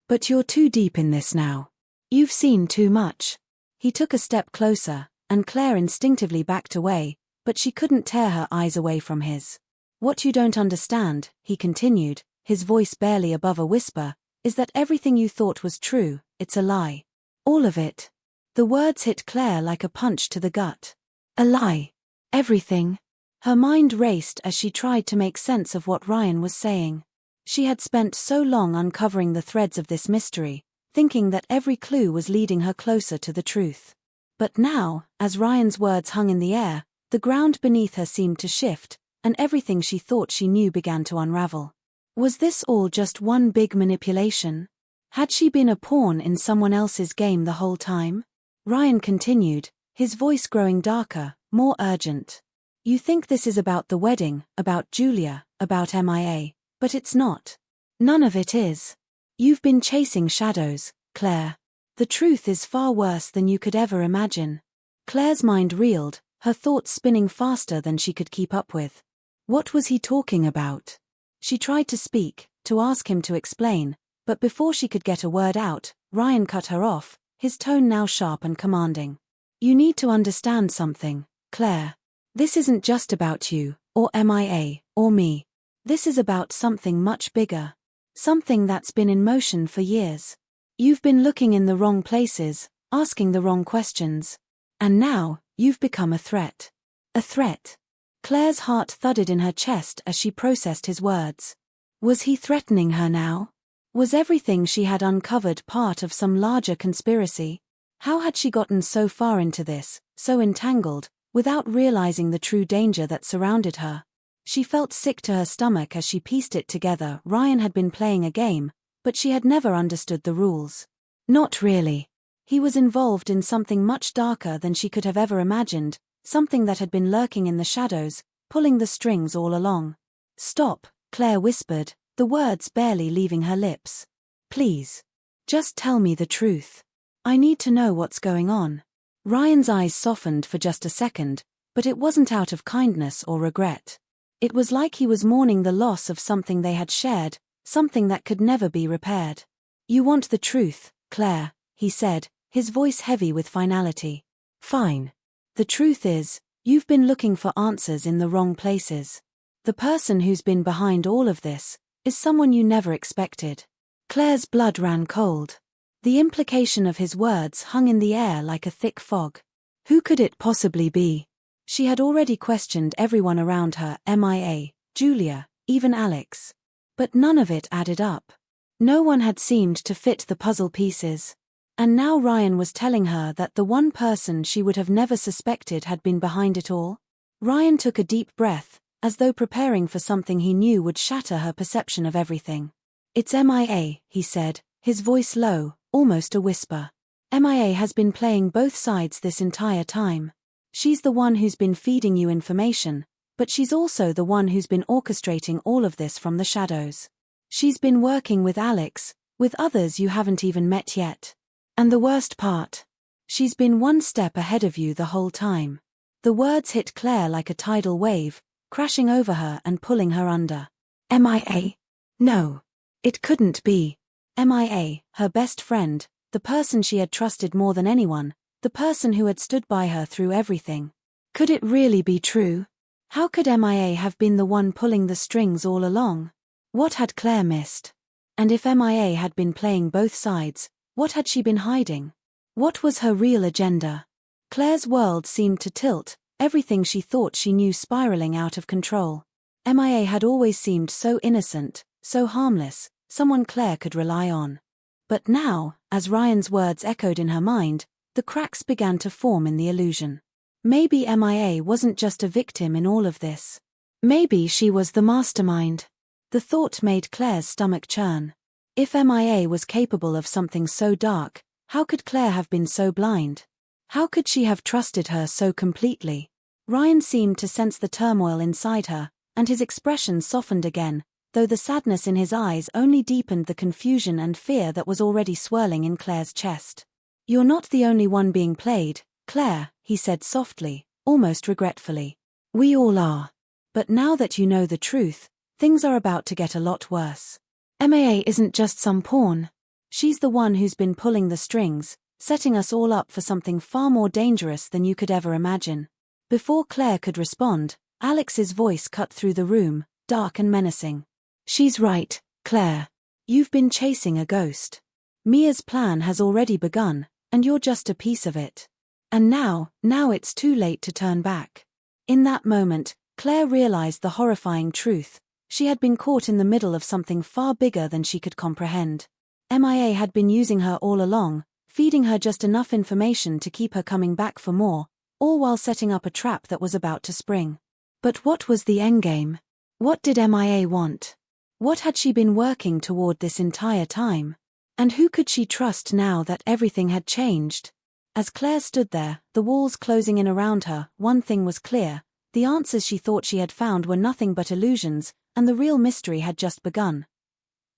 But you're too deep in this now. You've seen too much." He took a step closer, and Claire instinctively backed away, but she couldn't tear her eyes away from his. "What you don't understand," he continued, his voice barely above a whisper, "is that everything you thought was true, it's a lie. All of it." The words hit Claire like a punch to the gut. A lie. Everything. Her mind raced as she tried to make sense of what Ryan was saying. She had spent so long uncovering the threads of this mystery, thinking that every clue was leading her closer to the truth. But now, as Ryan's words hung in the air, the ground beneath her seemed to shift, and everything she thought she knew began to unravel. Was this all just one big manipulation? Had she been a pawn in someone else's game the whole time? Ryan continued, his voice growing darker, more urgent. "You think this is about the wedding, about Julia, about MIA, but it's not. None of it is. You've been chasing shadows, Claire. The truth is far worse than you could ever imagine. Claire's mind reeled, her thoughts spinning faster than she could keep up with. What was he talking about? She tried to speak, to ask him to explain, but before she could get a word out, Ryan cut her off, his tone now sharp and commanding. You need to understand something, Claire. This isn't just about you, or MIA, or me. This is about something much bigger. Something that's been in motion for years. You've been looking in the wrong places, asking the wrong questions. And now, you've become a threat. A threat. Claire's heart thudded in her chest as she processed his words. Was he threatening her now? Was everything she had uncovered part of some larger conspiracy? How had she gotten so far into this, so entangled, without realizing the true danger that surrounded her? She felt sick to her stomach as she pieced it together. Ryan had been playing a game, but she had never understood the rules. Not really. He was involved in something much darker than she could have ever imagined, something that had been lurking in the shadows, pulling the strings all along. Stop, Claire whispered, the words barely leaving her lips. Please. Just tell me the truth. I need to know what's going on. Ryan's eyes softened for just a second, but it wasn't out of kindness or regret. It was like he was mourning the loss of something they had shared, something that could never be repaired. You want the truth, Claire, he said, his voice heavy with finality. Fine. The truth is, you've been looking for answers in the wrong places. The person who's been behind all of this is someone you never expected. Claire's blood ran cold. The implication of his words hung in the air like a thick fog. Who could it possibly be? She had already questioned everyone around her, MIA, Julia, even Alex. But none of it added up. No one had seemed to fit the puzzle pieces. And now Ryan was telling her that the one person she would have never suspected had been behind it all? Ryan took a deep breath, as though preparing for something he knew would shatter her perception of everything. It's MIA, he said, his voice low, almost a whisper. MIA has been playing both sides this entire time. She's the one who's been feeding you information, but she's also the one who's been orchestrating all of this from the shadows. She's been working with Alex, with others you haven't even met yet. And the worst part? She's been one step ahead of you the whole time. The words hit Claire like a tidal wave, crashing over her and pulling her under. MIA? No. It couldn't be. MIA, her best friend, the person she had trusted more than anyone, the person who had stood by her through everything. Could it really be true? How could MIA have been the one pulling the strings all along? What had Claire missed? And if MIA had been playing both sides, what had she been hiding? What was her real agenda? Claire's world seemed to tilt, everything she thought she knew spiraling out of control. MIA had always seemed so innocent, so harmless, someone Claire could rely on. But now, as Ryan's words echoed in her mind, the cracks began to form in the illusion. Maybe MIA wasn't just a victim in all of this. Maybe she was the mastermind. The thought made Claire's stomach churn. If MIA was capable of something so dark, how could Claire have been so blind? How could she have trusted her so completely? Ryan seemed to sense the turmoil inside her, and his expression softened again, though the sadness in his eyes only deepened the confusion and fear that was already swirling in Claire's chest. You're not the only one being played, Claire, he said softly, almost regretfully. We all are. But now that you know the truth, things are about to get a lot worse. MIA isn't just some pawn. She's the one who's been pulling the strings, setting us all up for something far more dangerous than you could ever imagine. Before Claire could respond, Alex's voice cut through the room, dark and menacing. She's right, Claire. You've been chasing a ghost. Mia's plan has already begun, and you're just a piece of it. And now it's too late to turn back. In that moment, Claire realized the horrifying truth. She had been caught in the middle of something far bigger than she could comprehend. MIA had been using her all along, feeding her just enough information to keep her coming back for more, all while setting up a trap that was about to spring. But what was the endgame? What did MIA want? What had she been working toward this entire time? And who could she trust now that everything had changed? As Claire stood there, the walls closing in around her, one thing was clear: the answers she thought she had found were nothing but illusions, and the real mystery had just begun.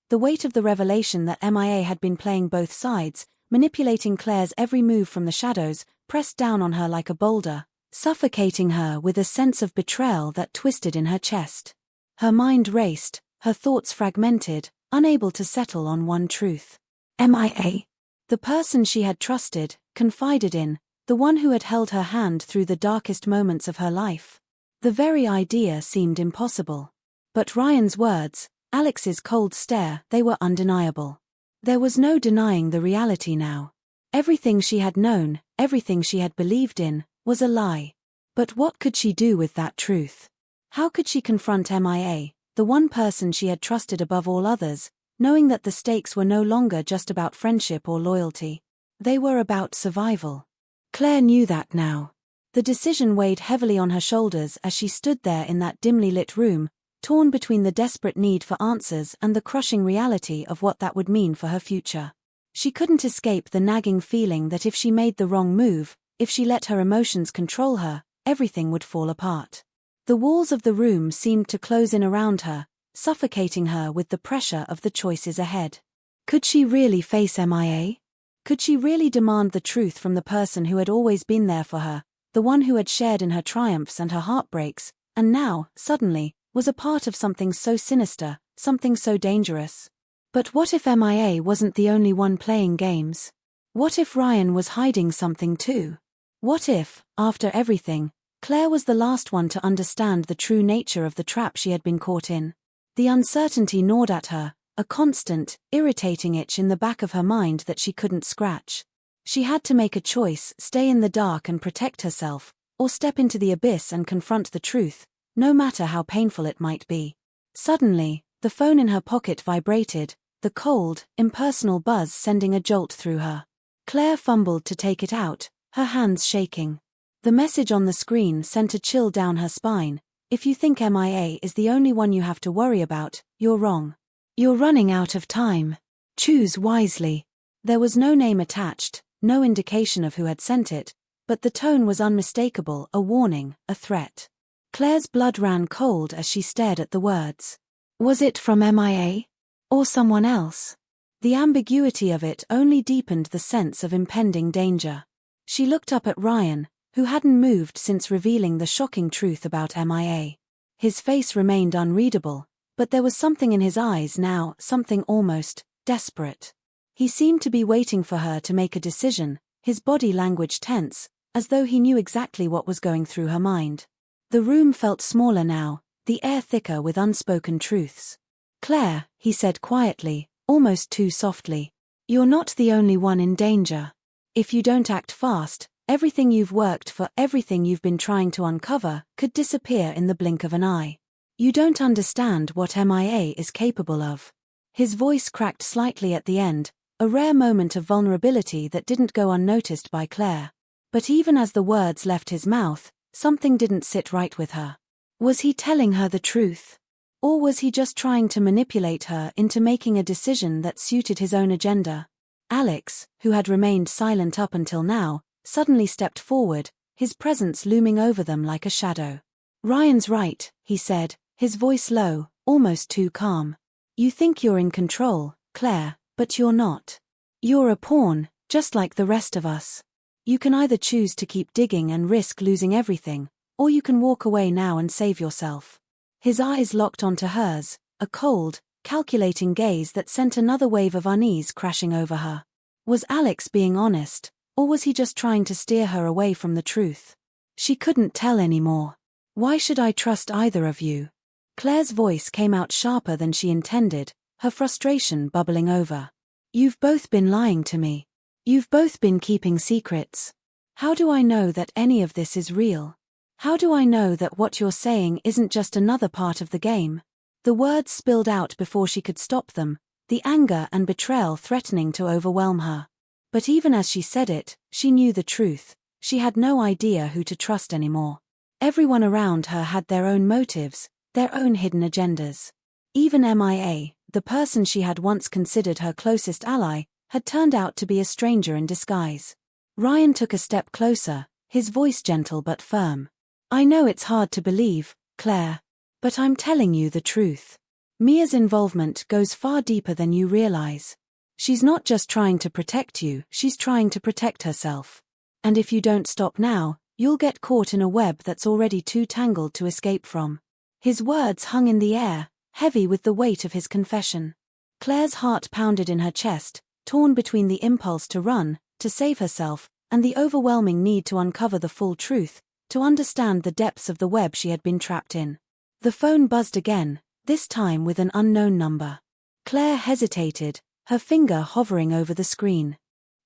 The weight of the revelation that MIA had been playing both sides, manipulating Claire's every move from the shadows, pressed down on her like a boulder, suffocating her with a sense of betrayal that twisted in her chest. Her mind raced, her thoughts fragmented, unable to settle on one truth. MIA. The person she had trusted, confided in, the one who had held her hand through the darkest moments of her life. The very idea seemed impossible. But Ryan's words, Alex's cold stare, they were undeniable. There was no denying the reality now. Everything she had known, everything she had believed in, was a lie. But what could she do with that truth? How could she confront MIA, the one person she had trusted above all others, knowing that the stakes were no longer just about friendship or loyalty? They were about survival. Claire knew that now. The decision weighed heavily on her shoulders as she stood there in that dimly lit room, torn between the desperate need for answers and the crushing reality of what that would mean for her future. She couldn't escape the nagging feeling that if she made the wrong move, if she let her emotions control her, everything would fall apart. The walls of the room seemed to close in around her, suffocating her with the pressure of the choices ahead. Could she really face MIA? Could she really demand the truth from the person who had always been there for her, the one who had shared in her triumphs and her heartbreaks, and now, suddenly, was a part of something so sinister, something so dangerous? But what if MIA wasn't the only one playing games? What if Ryan was hiding something too? What if, after everything, Claire was the last one to understand the true nature of the trap she had been caught in? The uncertainty gnawed at her, a constant, irritating itch in the back of her mind that she couldn't scratch. She had to make a choice: stay in the dark and protect herself, or step into the abyss and confront the truth, no matter how painful it might be. Suddenly, the phone in her pocket vibrated, the cold, impersonal buzz sending a jolt through her. Claire fumbled to take it out, her hands shaking. The message on the screen sent a chill down her spine. If you think MIA is the only one you have to worry about, you're wrong. You're running out of time. Choose wisely. There was no name attached, no indication of who had sent it, but the tone was unmistakable, a warning, a threat. Claire's blood ran cold as she stared at the words. Was it from MIA? Or someone else? The ambiguity of it only deepened the sense of impending danger. She looked up at Ryan, who hadn't moved since revealing the shocking truth about MIA. His face remained unreadable, but there was something in his eyes now, something almost desperate. He seemed to be waiting for her to make a decision, his body language tense, as though he knew exactly what was going through her mind. The room felt smaller now, the air thicker with unspoken truths. Claire, he said quietly, almost too softly, you're not the only one in danger. If you don't act fast, everything you've worked for, everything you've been trying to uncover, could disappear in the blink of an eye. You don't understand what MIA is capable of. His voice cracked slightly at the end, a rare moment of vulnerability that didn't go unnoticed by Claire. But even as the words left his mouth, something didn't sit right with her. Was he telling her the truth? Or was he just trying to manipulate her into making a decision that suited his own agenda? Alex, who had remained silent up until now, suddenly stepped forward, his presence looming over them like a shadow. Ryan's right, he said, his voice low, almost too calm. You think you're in control, Claire, but you're not. You're a pawn, just like the rest of us. You can either choose to keep digging and risk losing everything, or you can walk away now and save yourself. His eyes locked onto hers, a cold, calculating gaze that sent another wave of unease crashing over her. Was Alex being honest, or was he just trying to steer her away from the truth? She couldn't tell anymore. Why should I trust either of you? Claire's voice came out sharper than she intended, her frustration bubbling over. You've both been lying to me. You've both been keeping secrets. How do I know that any of this is real? How do I know that what you're saying isn't just another part of the game? The words spilled out before she could stop them, the anger and betrayal threatening to overwhelm her. But even as she said it, she knew the truth. She had no idea who to trust anymore. Everyone around her had their own motives, their own hidden agendas. Even MIA, the person she had once considered her closest ally, had turned out to be a stranger in disguise. Ryan took a step closer, his voice gentle but firm. I know it's hard to believe, Claire. But I'm telling you the truth. Mia's involvement goes far deeper than you realize. She's not just trying to protect you, she's trying to protect herself. And if you don't stop now, you'll get caught in a web that's already too tangled to escape from. His words hung in the air, heavy with the weight of his confession. Claire's heart pounded in her chest, torn between the impulse to run, to save herself, and the overwhelming need to uncover the full truth, to understand the depths of the web she had been trapped in. The phone buzzed again, this time with an unknown number. Claire hesitated, her finger hovering over the screen.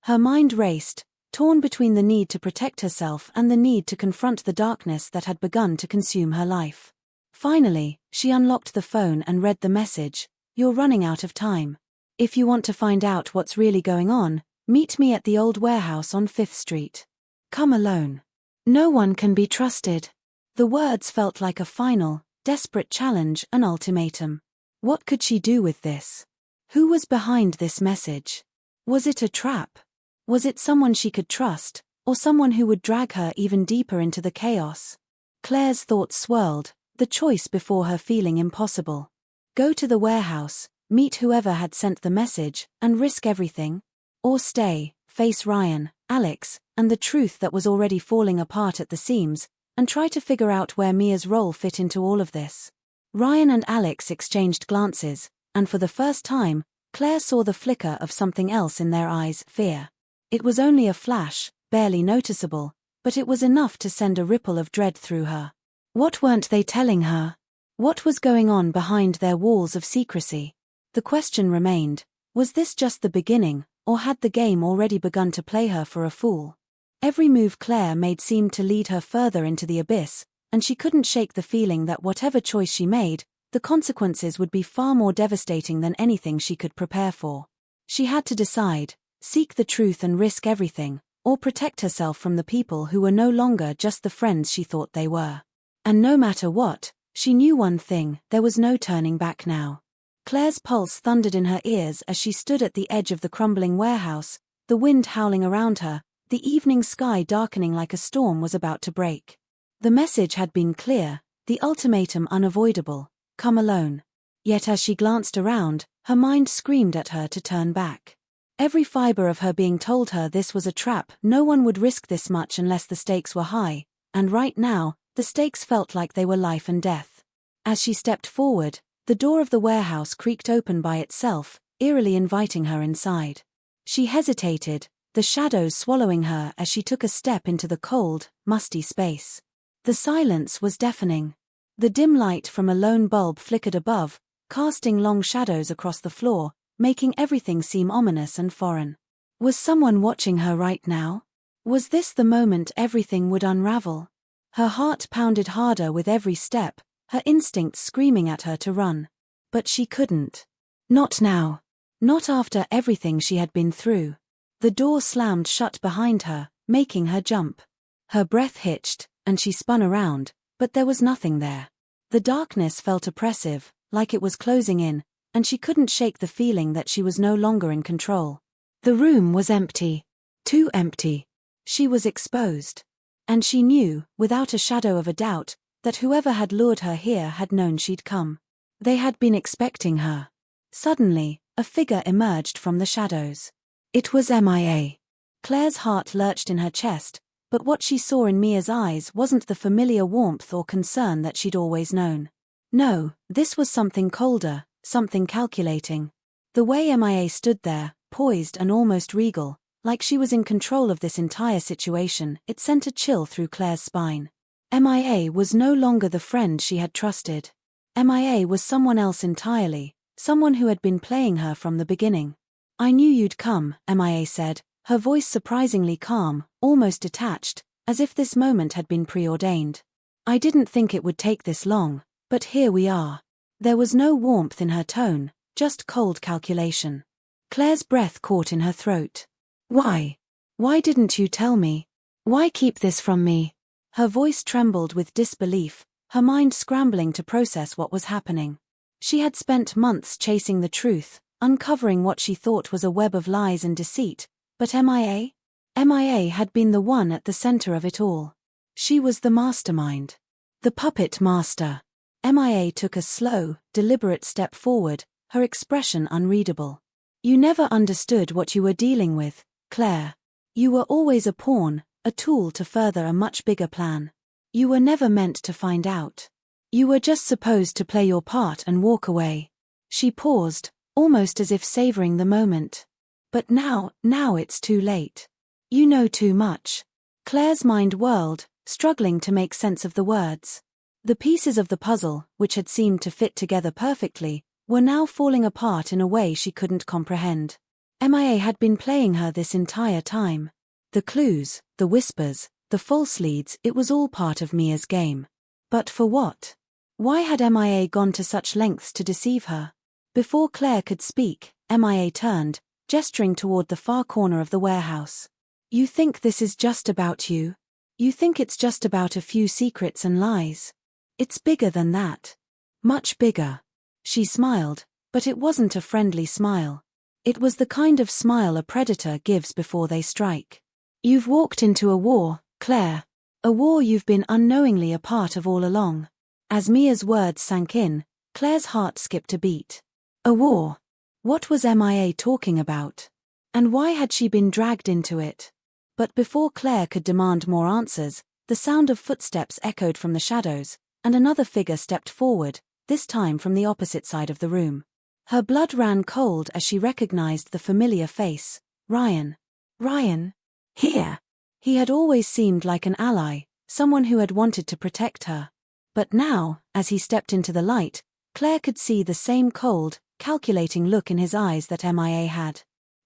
Her mind raced, torn between the need to protect herself and the need to confront the darkness that had begun to consume her life. Finally, she unlocked the phone and read the message, "You're running out of time. If you want to find out what's really going on, meet me at the old warehouse on 5th Street. Come alone. No one can be trusted." The words felt like a final, desperate challenge, an ultimatum. What could she do with this? Who was behind this message? Was it a trap? Was it someone she could trust, or someone who would drag her even deeper into the chaos? Claire's thoughts swirled, the choice before her feeling impossible. Go to the warehouse, meet whoever had sent the message, and risk everything? Or stay, face Ryan, Alex, and the truth that was already falling apart at the seams, and try to figure out where Mia's role fit into all of this? Ryan and Alex exchanged glances, and for the first time, Claire saw the flicker of something else in their eyes, fear. It was only a flash, barely noticeable, but it was enough to send a ripple of dread through her. What weren't they telling her? What was going on behind their walls of secrecy? The question remained, was this just the beginning, or had the game already begun to play her for a fool? Every move Claire made seemed to lead her further into the abyss, and she couldn't shake the feeling that whatever choice she made, the consequences would be far more devastating than anything she could prepare for. She had to decide, seek the truth and risk everything, or protect herself from the people who were no longer just the friends she thought they were. And no matter what, she knew one thing, there was no turning back now. Claire's pulse thundered in her ears as she stood at the edge of the crumbling warehouse, the wind howling around her, the evening sky darkening like a storm was about to break. The message had been clear, the ultimatum unavoidable, come alone. Yet as she glanced around, her mind screamed at her to turn back. Every fiber of her being told her this was a trap, no one would risk this much unless the stakes were high, and right now, the stakes felt like they were life and death. As she stepped forward, the door of the warehouse creaked open by itself, eerily inviting her inside. She hesitated, the shadows swallowing her as she took a step into the cold, musty space. The silence was deafening. The dim light from a lone bulb flickered above, casting long shadows across the floor, making everything seem ominous and foreign. Was someone watching her right now? Was this the moment everything would unravel? Her heart pounded harder with every step, her instincts screaming at her to run. But she couldn't. Not now. Not after everything she had been through. The door slammed shut behind her, making her jump. Her breath hitched, and she spun around, but there was nothing there. The darkness felt oppressive, like it was closing in, and she couldn't shake the feeling that she was no longer in control. The room was empty. Too empty. She was exposed. And she knew, without a shadow of a doubt, that whoever had lured her here had known she'd come. They had been expecting her. Suddenly, a figure emerged from the shadows. It was MIA. Claire's heart lurched in her chest, but what she saw in Mia's eyes wasn't the familiar warmth or concern that she'd always known. No, this was something colder, something calculating. The way MIA stood there, poised and almost regal, like she was in control of this entire situation, it sent a chill through Claire's spine. MIA was no longer the friend she had trusted. MIA was someone else entirely, someone who had been playing her from the beginning. "I knew you'd come," MIA said, her voice surprisingly calm, almost detached, as if this moment had been preordained. "I didn't think it would take this long, but here we are." There was no warmth in her tone, just cold calculation. Claire's breath caught in her throat. "Why? Why didn't you tell me? Why keep this from me?" Her voice trembled with disbelief, her mind scrambling to process what was happening. She had spent months chasing the truth, uncovering what she thought was a web of lies and deceit, but MIA? MIA had been the one at the center of it all. She was the mastermind. The puppet master. MIA took a slow, deliberate step forward, her expression unreadable. You never understood what you were dealing with, Claire. You were always a pawn, a tool to further a much bigger plan. You were never meant to find out. You were just supposed to play your part and walk away. She paused, almost as if savoring the moment. But now it's too late. You know too much. Claire's mind whirled, struggling to make sense of the words. The pieces of the puzzle, which had seemed to fit together perfectly, were now falling apart in a way she couldn't comprehend. MIA had been playing her this entire time. The clues, the whispers, the false leads, it was all part of Mia's game. But for what? Why had MIA gone to such lengths to deceive her? Before Claire could speak, MIA turned, gesturing toward the far corner of the warehouse. You think this is just about you? You think it's just about a few secrets and lies? It's bigger than that. Much bigger. She smiled, but it wasn't a friendly smile. It was the kind of smile a predator gives before they strike. You've walked into a war, Claire. A war you've been unknowingly a part of all along. As Mia's words sank in, Claire's heart skipped a beat. A war. What was MIA talking about? And why had she been dragged into it? But before Claire could demand more answers, the sound of footsteps echoed from the shadows, and another figure stepped forward, this time from the opposite side of the room. Her blood ran cold as she recognized the familiar face, Ryan. Ryan? Here. He had always seemed like an ally, someone who had wanted to protect her. But now, as he stepped into the light, Claire could see the same cold, calculating look in his eyes that MIA had.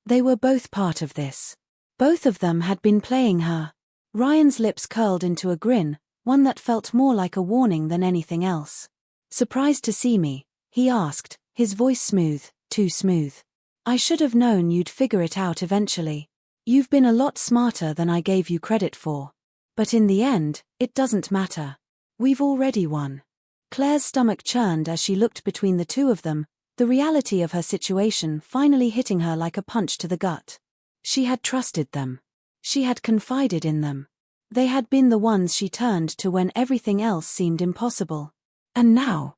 They were both part of this. Both of them had been playing her. Ryan's lips curled into a grin, one that felt more like a warning than anything else. Surprised to see me? He asked, his voice smooth, too smooth. I should have known you'd figure it out eventually. You've been a lot smarter than I gave you credit for. But in the end, it doesn't matter. We've already won. Claire's stomach churned as she looked between the two of them, the reality of her situation finally hitting her like a punch to the gut. She had trusted them. She had confided in them. They had been the ones she turned to when everything else seemed impossible. And now,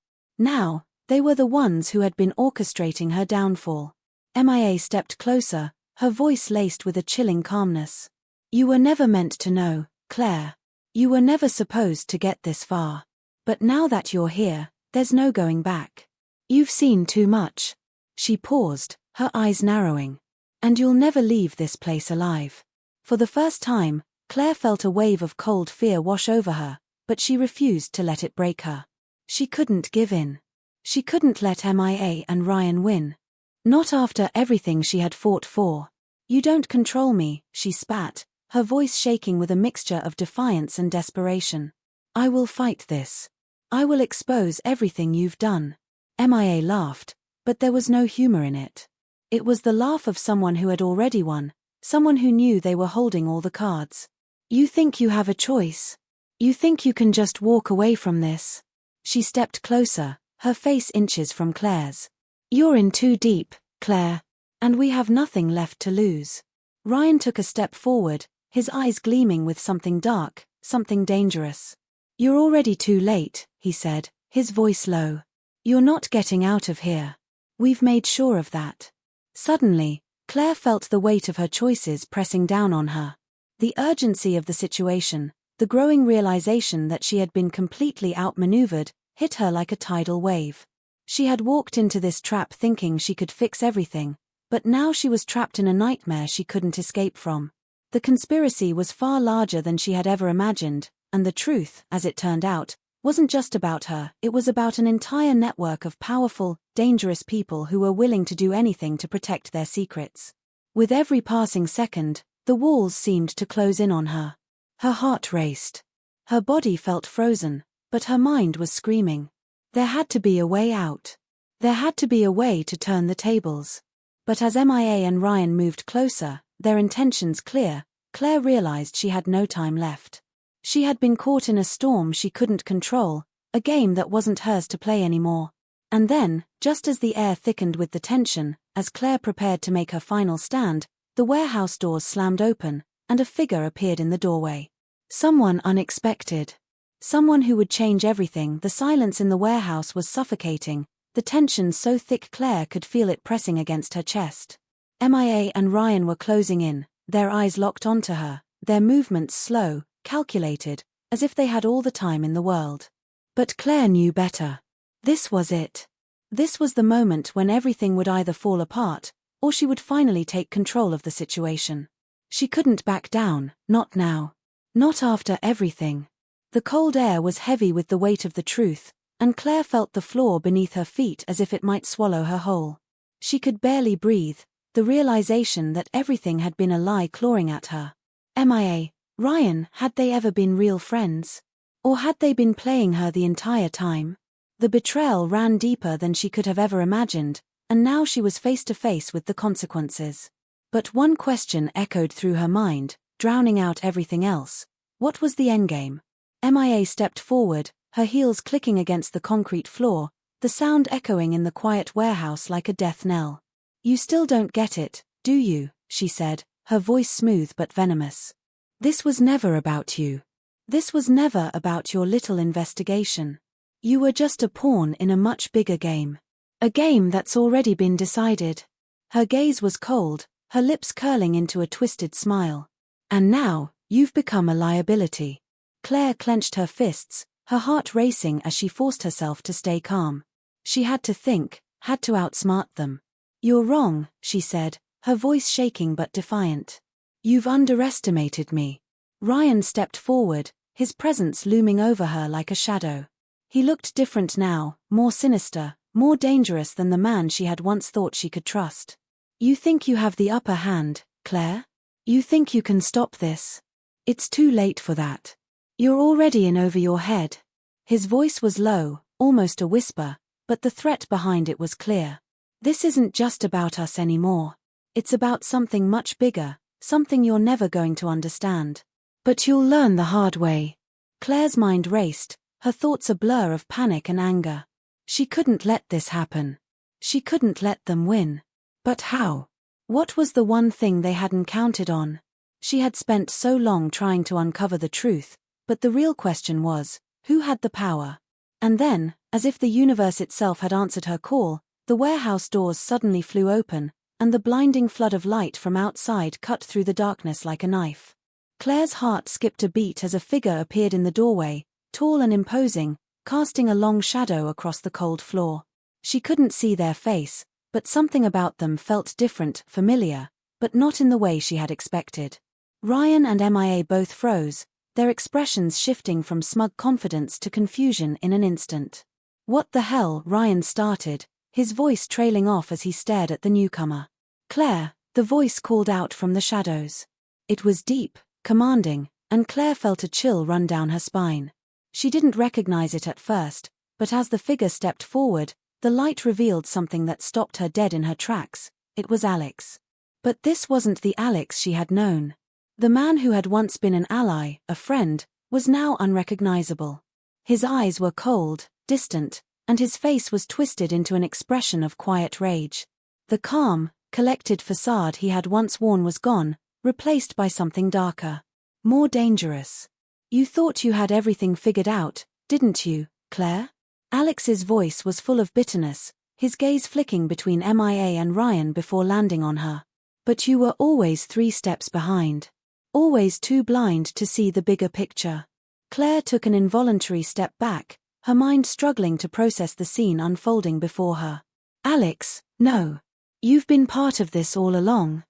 they were the ones who had been orchestrating her downfall. MIA stepped closer, her voice laced with a chilling calmness. You were never meant to know, Claire. You were never supposed to get this far. But now that you're here, there's no going back. You've seen too much. She paused, her eyes narrowing. And you'll never leave this place alive. For the first time, Claire felt a wave of cold fear wash over her, but she refused to let it break her. She couldn't give in. She couldn't let MIA and Ryan win. Not after everything she had fought for. You don't control me, she spat, her voice shaking with a mixture of defiance and desperation. I will fight this. I will expose everything you've done. MIA laughed, but there was no humor in it. It was the laugh of someone who had already won, someone who knew they were holding all the cards. You think you have a choice? You think you can just walk away from this? She stepped closer, her face inches from Claire's. You're in too deep, Claire. And we have nothing left to lose. Ryan took a step forward, his eyes gleaming with something dark, something dangerous. You're already too late, he said, his voice low. You're not getting out of here. We've made sure of that. Suddenly, Claire felt the weight of her choices pressing down on her. The urgency of the situation, the growing realization that she had been completely outmaneuvered, hit her like a tidal wave. She had walked into this trap thinking she could fix everything, but now she was trapped in a nightmare she couldn't escape from. The conspiracy was far larger than she had ever imagined, and the truth, as it turned out, wasn't just about her, it was about an entire network of powerful, dangerous people who were willing to do anything to protect their secrets. With every passing second, the walls seemed to close in on her. Her heart raced. Her body felt frozen, but her mind was screaming. There had to be a way out. There had to be a way to turn the tables. But as MIA and Ryan moved closer, their intentions clear, Claire realized she had no time left. She had been caught in a storm she couldn't control, a game that wasn't hers to play anymore. And then, just as the air thickened with the tension, as Claire prepared to make her final stand, the warehouse doors slammed open, and a figure appeared in the doorway. Someone unexpected. Someone who would change everything. The silence in the warehouse was suffocating, the tension so thick Claire could feel it pressing against her chest. Mia and Ryan were closing in, their eyes locked onto her, their movements slow, calculated, as if they had all the time in the world. But Claire knew better. This was it. This was the moment when everything would either fall apart, or she would finally take control of the situation. She couldn't back down, not now. Not after everything. The cold air was heavy with the weight of the truth, and Claire felt the floor beneath her feet as if it might swallow her whole. She could barely breathe, the realization that everything had been a lie clawing at her. Mia, Ryan, had they ever been real friends? Or had they been playing her the entire time? The betrayal ran deeper than she could have ever imagined, and now she was face to face with the consequences. But one question echoed through her mind, drowning out everything else. What was the endgame? Mia stepped forward, her heels clicking against the concrete floor, the sound echoing in the quiet warehouse like a death knell. "You still don't get it, do you?" she said, her voice smooth but venomous. "This was never about you. This was never about your little investigation. You were just a pawn in a much bigger game. A game that's already been decided." Her gaze was cold, her lips curling into a twisted smile. "And now, you've become a liability." Claire clenched her fists, her heart racing as she forced herself to stay calm. She had to think, had to outsmart them. "You're wrong," she said, her voice shaking but defiant. "You've underestimated me." Ryan stepped forward, his presence looming over her like a shadow. He looked different now, more sinister, more dangerous than the man she had once thought she could trust. "You think you have the upper hand, Claire? You think you can stop this? It's too late for that. You're already in over your head." His voice was low, almost a whisper, but the threat behind it was clear. "This isn't just about us anymore. It's about something much bigger, something you're never going to understand. But you'll learn the hard way." Claire's mind raced, her thoughts a blur of panic and anger. She couldn't let this happen. She couldn't let them win. But how? What was the one thing they hadn't counted on? She had spent so long trying to uncover the truth, but the real question was, who had the power? And then, as if the universe itself had answered her call, the warehouse doors suddenly flew open, and the blinding flood of light from outside cut through the darkness like a knife. Claire's heart skipped a beat as a figure appeared in the doorway, tall and imposing, casting a long shadow across the cold floor. She couldn't see their face, but something about them felt different, familiar, but not in the way she had expected. Ryan and Mia both froze, their expressions shifting from smug confidence to confusion in an instant. "What the hell?" Ryan started, his voice trailing off as he stared at the newcomer. "Claire," the voice called out from the shadows. It was deep, commanding, and Claire felt a chill run down her spine. She didn't recognize it at first, but as the figure stepped forward, the light revealed something that stopped her dead in her tracks. It was Alex. But this wasn't the Alex she had known. The man who had once been an ally, a friend, was now unrecognizable. His eyes were cold, distant, and his face was twisted into an expression of quiet rage. The calm, collected facade he had once worn was gone, replaced by something darker. More dangerous. "You thought you had everything figured out, didn't you, Claire?" Alex's voice was full of bitterness, his gaze flicking between Mia and Ryan before landing on her. "But you were always 3 steps behind. Always too blind to see the bigger picture." Claire took an involuntary step back, her mind struggling to process the scene unfolding before her. "Alex, no. You've been part of this all along.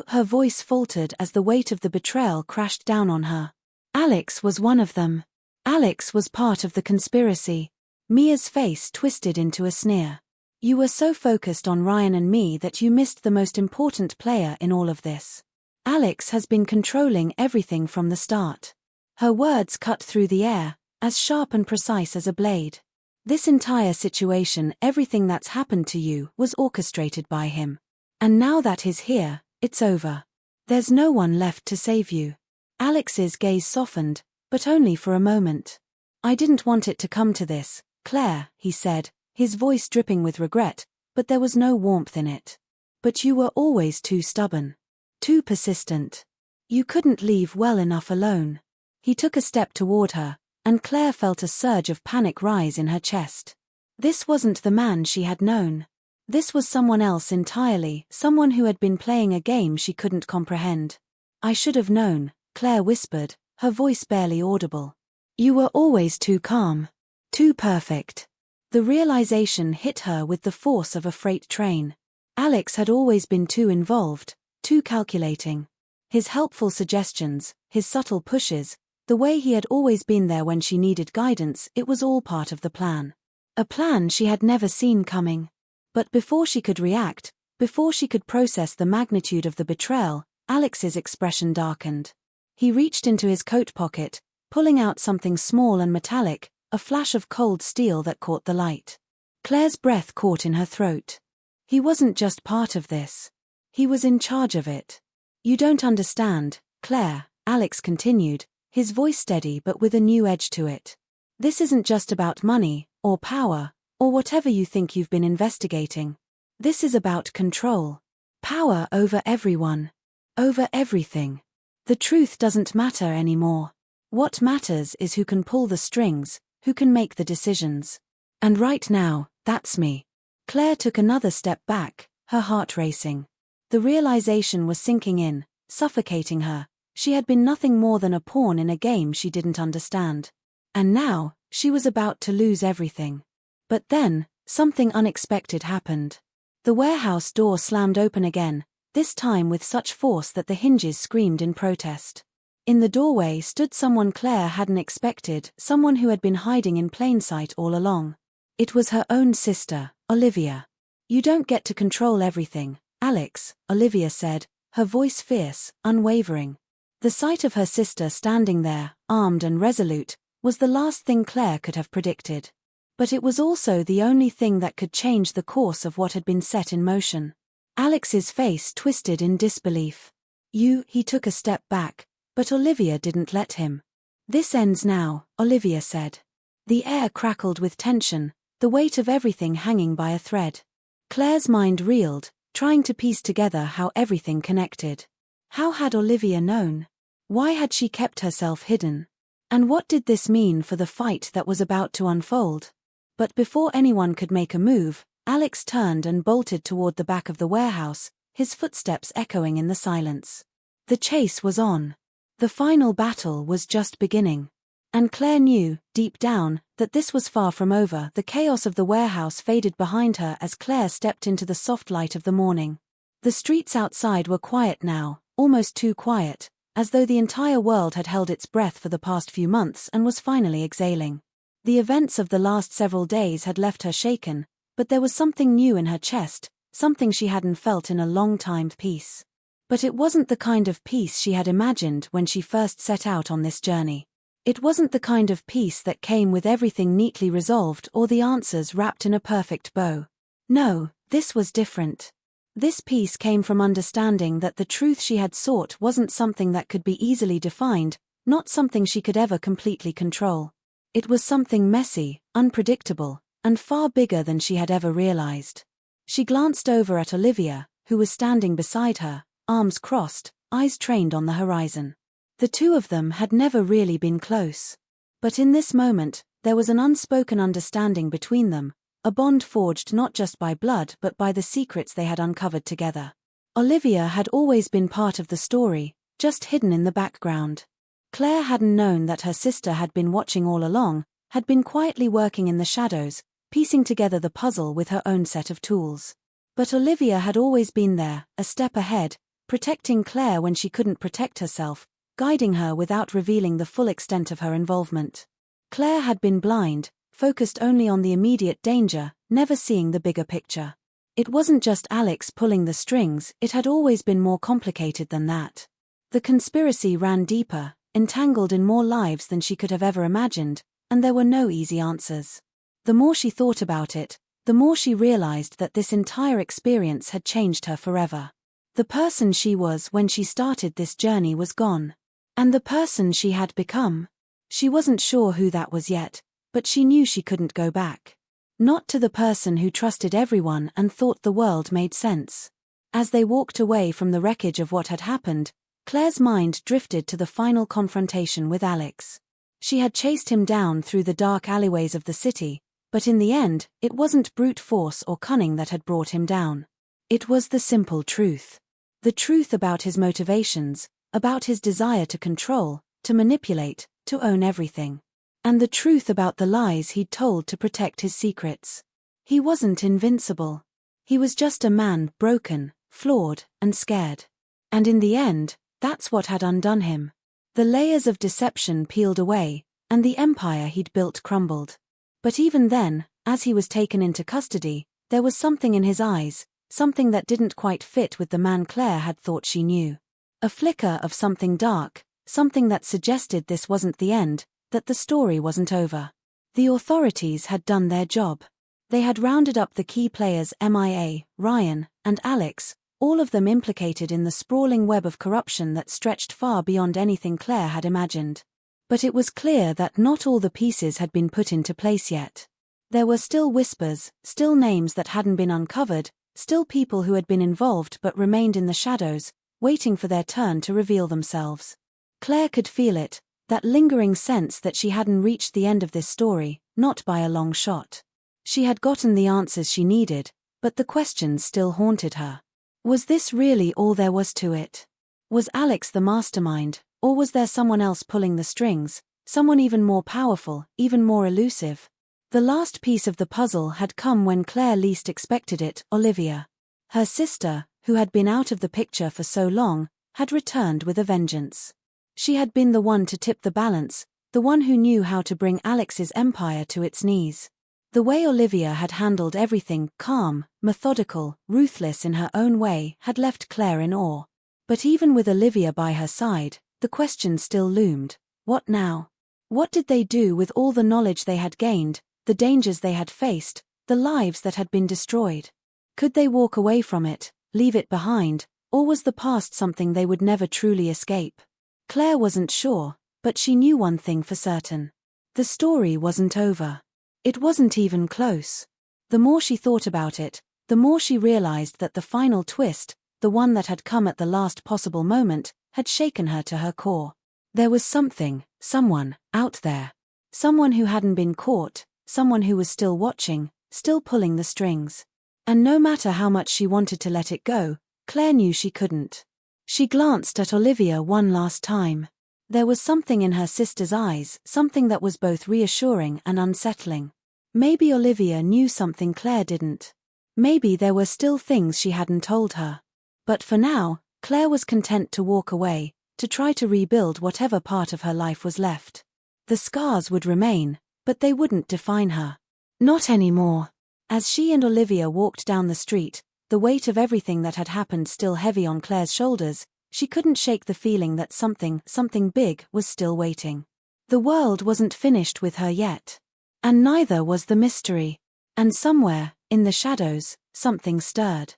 Her voice faltered as the weight of the betrayal crashed down on her. "Alex was one of them. Alex was part of the conspiracy." Mia's face twisted into a sneer. "You were so focused on Ryan and me that you missed the most important player in all of this. Alex has been controlling everything from the start." Her words cut through the air, as sharp and precise as a blade. "This entire situation, everything that's happened to you, was orchestrated by him. And now that he's here, it's over. There's no one left to save you." Alex's gaze softened, but only for a moment. "I didn't want it to come to this, Claire," he said, his voice dripping with regret, but there was no warmth in it. "But you were always too stubborn. Too persistent. You couldn't leave well enough alone." He took a step toward her, and Claire felt a surge of panic rise in her chest. This wasn't the man she had known. This was someone else entirely, someone who had been playing a game she couldn't comprehend. "I should have known," Claire whispered, her voice barely audible. "You were always too calm. Too perfect." The realization hit her with the force of a freight train. Alex had always been too involved, too calculating. His helpful suggestions, his subtle pushes, the way he had always been there when she needed guidance, it was all part of the plan. A plan she had never seen coming. But before she could react, before she could process the magnitude of the betrayal, Alex's expression darkened. He reached into his coat pocket, pulling out something small and metallic, a flash of cold steel that caught the light. Claire's breath caught in her throat. He wasn't just part of this. He was in charge of it. "You don't understand, Claire," Alex continued, his voice steady but with a new edge to it. "This isn't just about money, or power, or whatever you think you've been investigating. This is about control. Power over everyone. Over everything. The truth doesn't matter anymore. What matters is who can pull the strings, who can make the decisions. And right now, that's me." Claire took another step back, her heart racing. The realization was sinking in, suffocating her. She had been nothing more than a pawn in a game she didn't understand. And now, she was about to lose everything. But then, something unexpected happened. The warehouse door slammed open again, this time with such force that the hinges screamed in protest. In the doorway stood someone Claire hadn't expected, someone who had been hiding in plain sight all along. It was her own sister, Olivia. "You don't get to control everything, Alex," Olivia said, her voice fierce, unwavering. The sight of her sister standing there, armed and resolute, was the last thing Claire could have predicted. But it was also the only thing that could change the course of what had been set in motion. Alex's face twisted in disbelief. He took a step back, but Olivia didn't let him. "This ends now," Olivia said. The air crackled with tension, the weight of everything hanging by a thread. Claire's mind reeled, trying to piece together how everything connected. How had Olivia known? Why had she kept herself hidden? And what did this mean for the fight that was about to unfold? But before anyone could make a move, Alex turned and bolted toward the back of the warehouse, his footsteps echoing in the silence. The chase was on. The final battle was just beginning. And Claire knew, deep down, that this was far from over. The chaos of the warehouse faded behind her as Claire stepped into the soft light of the morning. The streets outside were quiet now, almost too quiet, as though the entire world had held its breath for the past few months and was finally exhaling. The events of the last several days had left her shaken, but there was something new in her chest, something she hadn't felt in a long time. Peace. But it wasn't the kind of peace she had imagined when she first set out on this journey. It wasn't the kind of peace that came with everything neatly resolved or the answers wrapped in a perfect bow. No, this was different. This peace came from understanding that the truth she had sought wasn't something that could be easily defined, not something she could ever completely control. It was something messy, unpredictable, and far bigger than she had ever realized. She glanced over at Olivia, who was standing beside her, arms crossed, eyes trained on the horizon. The two of them had never really been close. But in this moment, there was an unspoken understanding between them, a bond forged not just by blood but by the secrets they had uncovered together. Olivia had always been part of the story, just hidden in the background. Claire hadn't known that her sister had been watching all along, had been quietly working in the shadows, piecing together the puzzle with her own set of tools. But Olivia had always been there, a step ahead, protecting Claire when she couldn't protect herself, guiding her without revealing the full extent of her involvement. Claire had been blind, focused only on the immediate danger, never seeing the bigger picture. It wasn't just Alex pulling the strings, it had always been more complicated than that. The conspiracy ran deeper, entangled in more lives than she could have ever imagined, and there were no easy answers. The more she thought about it, the more she realized that this entire experience had changed her forever. The person she was when she started this journey was gone. And the person she had become? She wasn't sure who that was yet, but she knew she couldn't go back. Not to the person who trusted everyone and thought the world made sense. As they walked away from the wreckage of what had happened, Claire's mind drifted to the final confrontation with Alex. She had chased him down through the dark alleyways of the city, but in the end, it wasn't brute force or cunning that had brought him down. It was the simple truth. The truth about his motivations, about his desire to control, to manipulate, to own everything. And the truth about the lies he'd told to protect his secrets. He wasn't invincible. He was just a man broken, flawed, and scared. And in the end, that's what had undone him. The layers of deception peeled away, and the empire he'd built crumbled. But even then, as he was taken into custody, there was something in his eyes, something that didn't quite fit with the man Claire had thought she knew. A flicker of something dark, something that suggested this wasn't the end, that the story wasn't over. The authorities had done their job. They had rounded up the key players MIA, Ryan, and Alex, all of them implicated in the sprawling web of corruption that stretched far beyond anything Claire had imagined. But it was clear that not all the pieces had been put into place yet. There were still whispers, still names that hadn't been uncovered, still people who had been involved but remained in the shadows, waiting for their turn to reveal themselves. Claire could feel it, that lingering sense that she hadn't reached the end of this story, not by a long shot. She had gotten the answers she needed, but the questions still haunted her. Was this really all there was to it? Was Alex the mastermind, or was there someone else pulling the strings, someone even more powerful, even more elusive? The last piece of the puzzle had come when Claire least expected it. Olivia. Her sister, who had been out of the picture for so long, had returned with a vengeance. She had been the one to tip the balance, the one who knew how to bring Alex's empire to its knees. The way Olivia had handled everything, calm, methodical, ruthless in her own way, had left Claire in awe. But even with Olivia by her side, the question still loomed. What now? What did they do with all the knowledge they had gained, the dangers they had faced, the lives that had been destroyed? Could they walk away from it, leave it behind, or was the past something they would never truly escape? Claire wasn't sure, but she knew one thing for certain. The story wasn't over. It wasn't even close. The more she thought about it, the more she realized that the final twist, the one that had come at the last possible moment, had shaken her to her core. There was something, someone, out there. Someone who hadn't been caught, someone who was still watching, still pulling the strings. And no matter how much she wanted to let it go, Claire knew she couldn't. She glanced at Olivia one last time. There was something in her sister's eyes, something that was both reassuring and unsettling. Maybe Olivia knew something Claire didn't. Maybe there were still things she hadn't told her. But for now, Claire was content to walk away, to try to rebuild whatever part of her life was left. The scars would remain, but they wouldn't define her. Not anymore. As she and Olivia walked down the street, the weight of everything that had happened still heavy on Claire's shoulders, she couldn't shake the feeling that something big was still waiting. The world wasn't finished with her yet. And neither was the mystery. And somewhere, in the shadows, something stirred.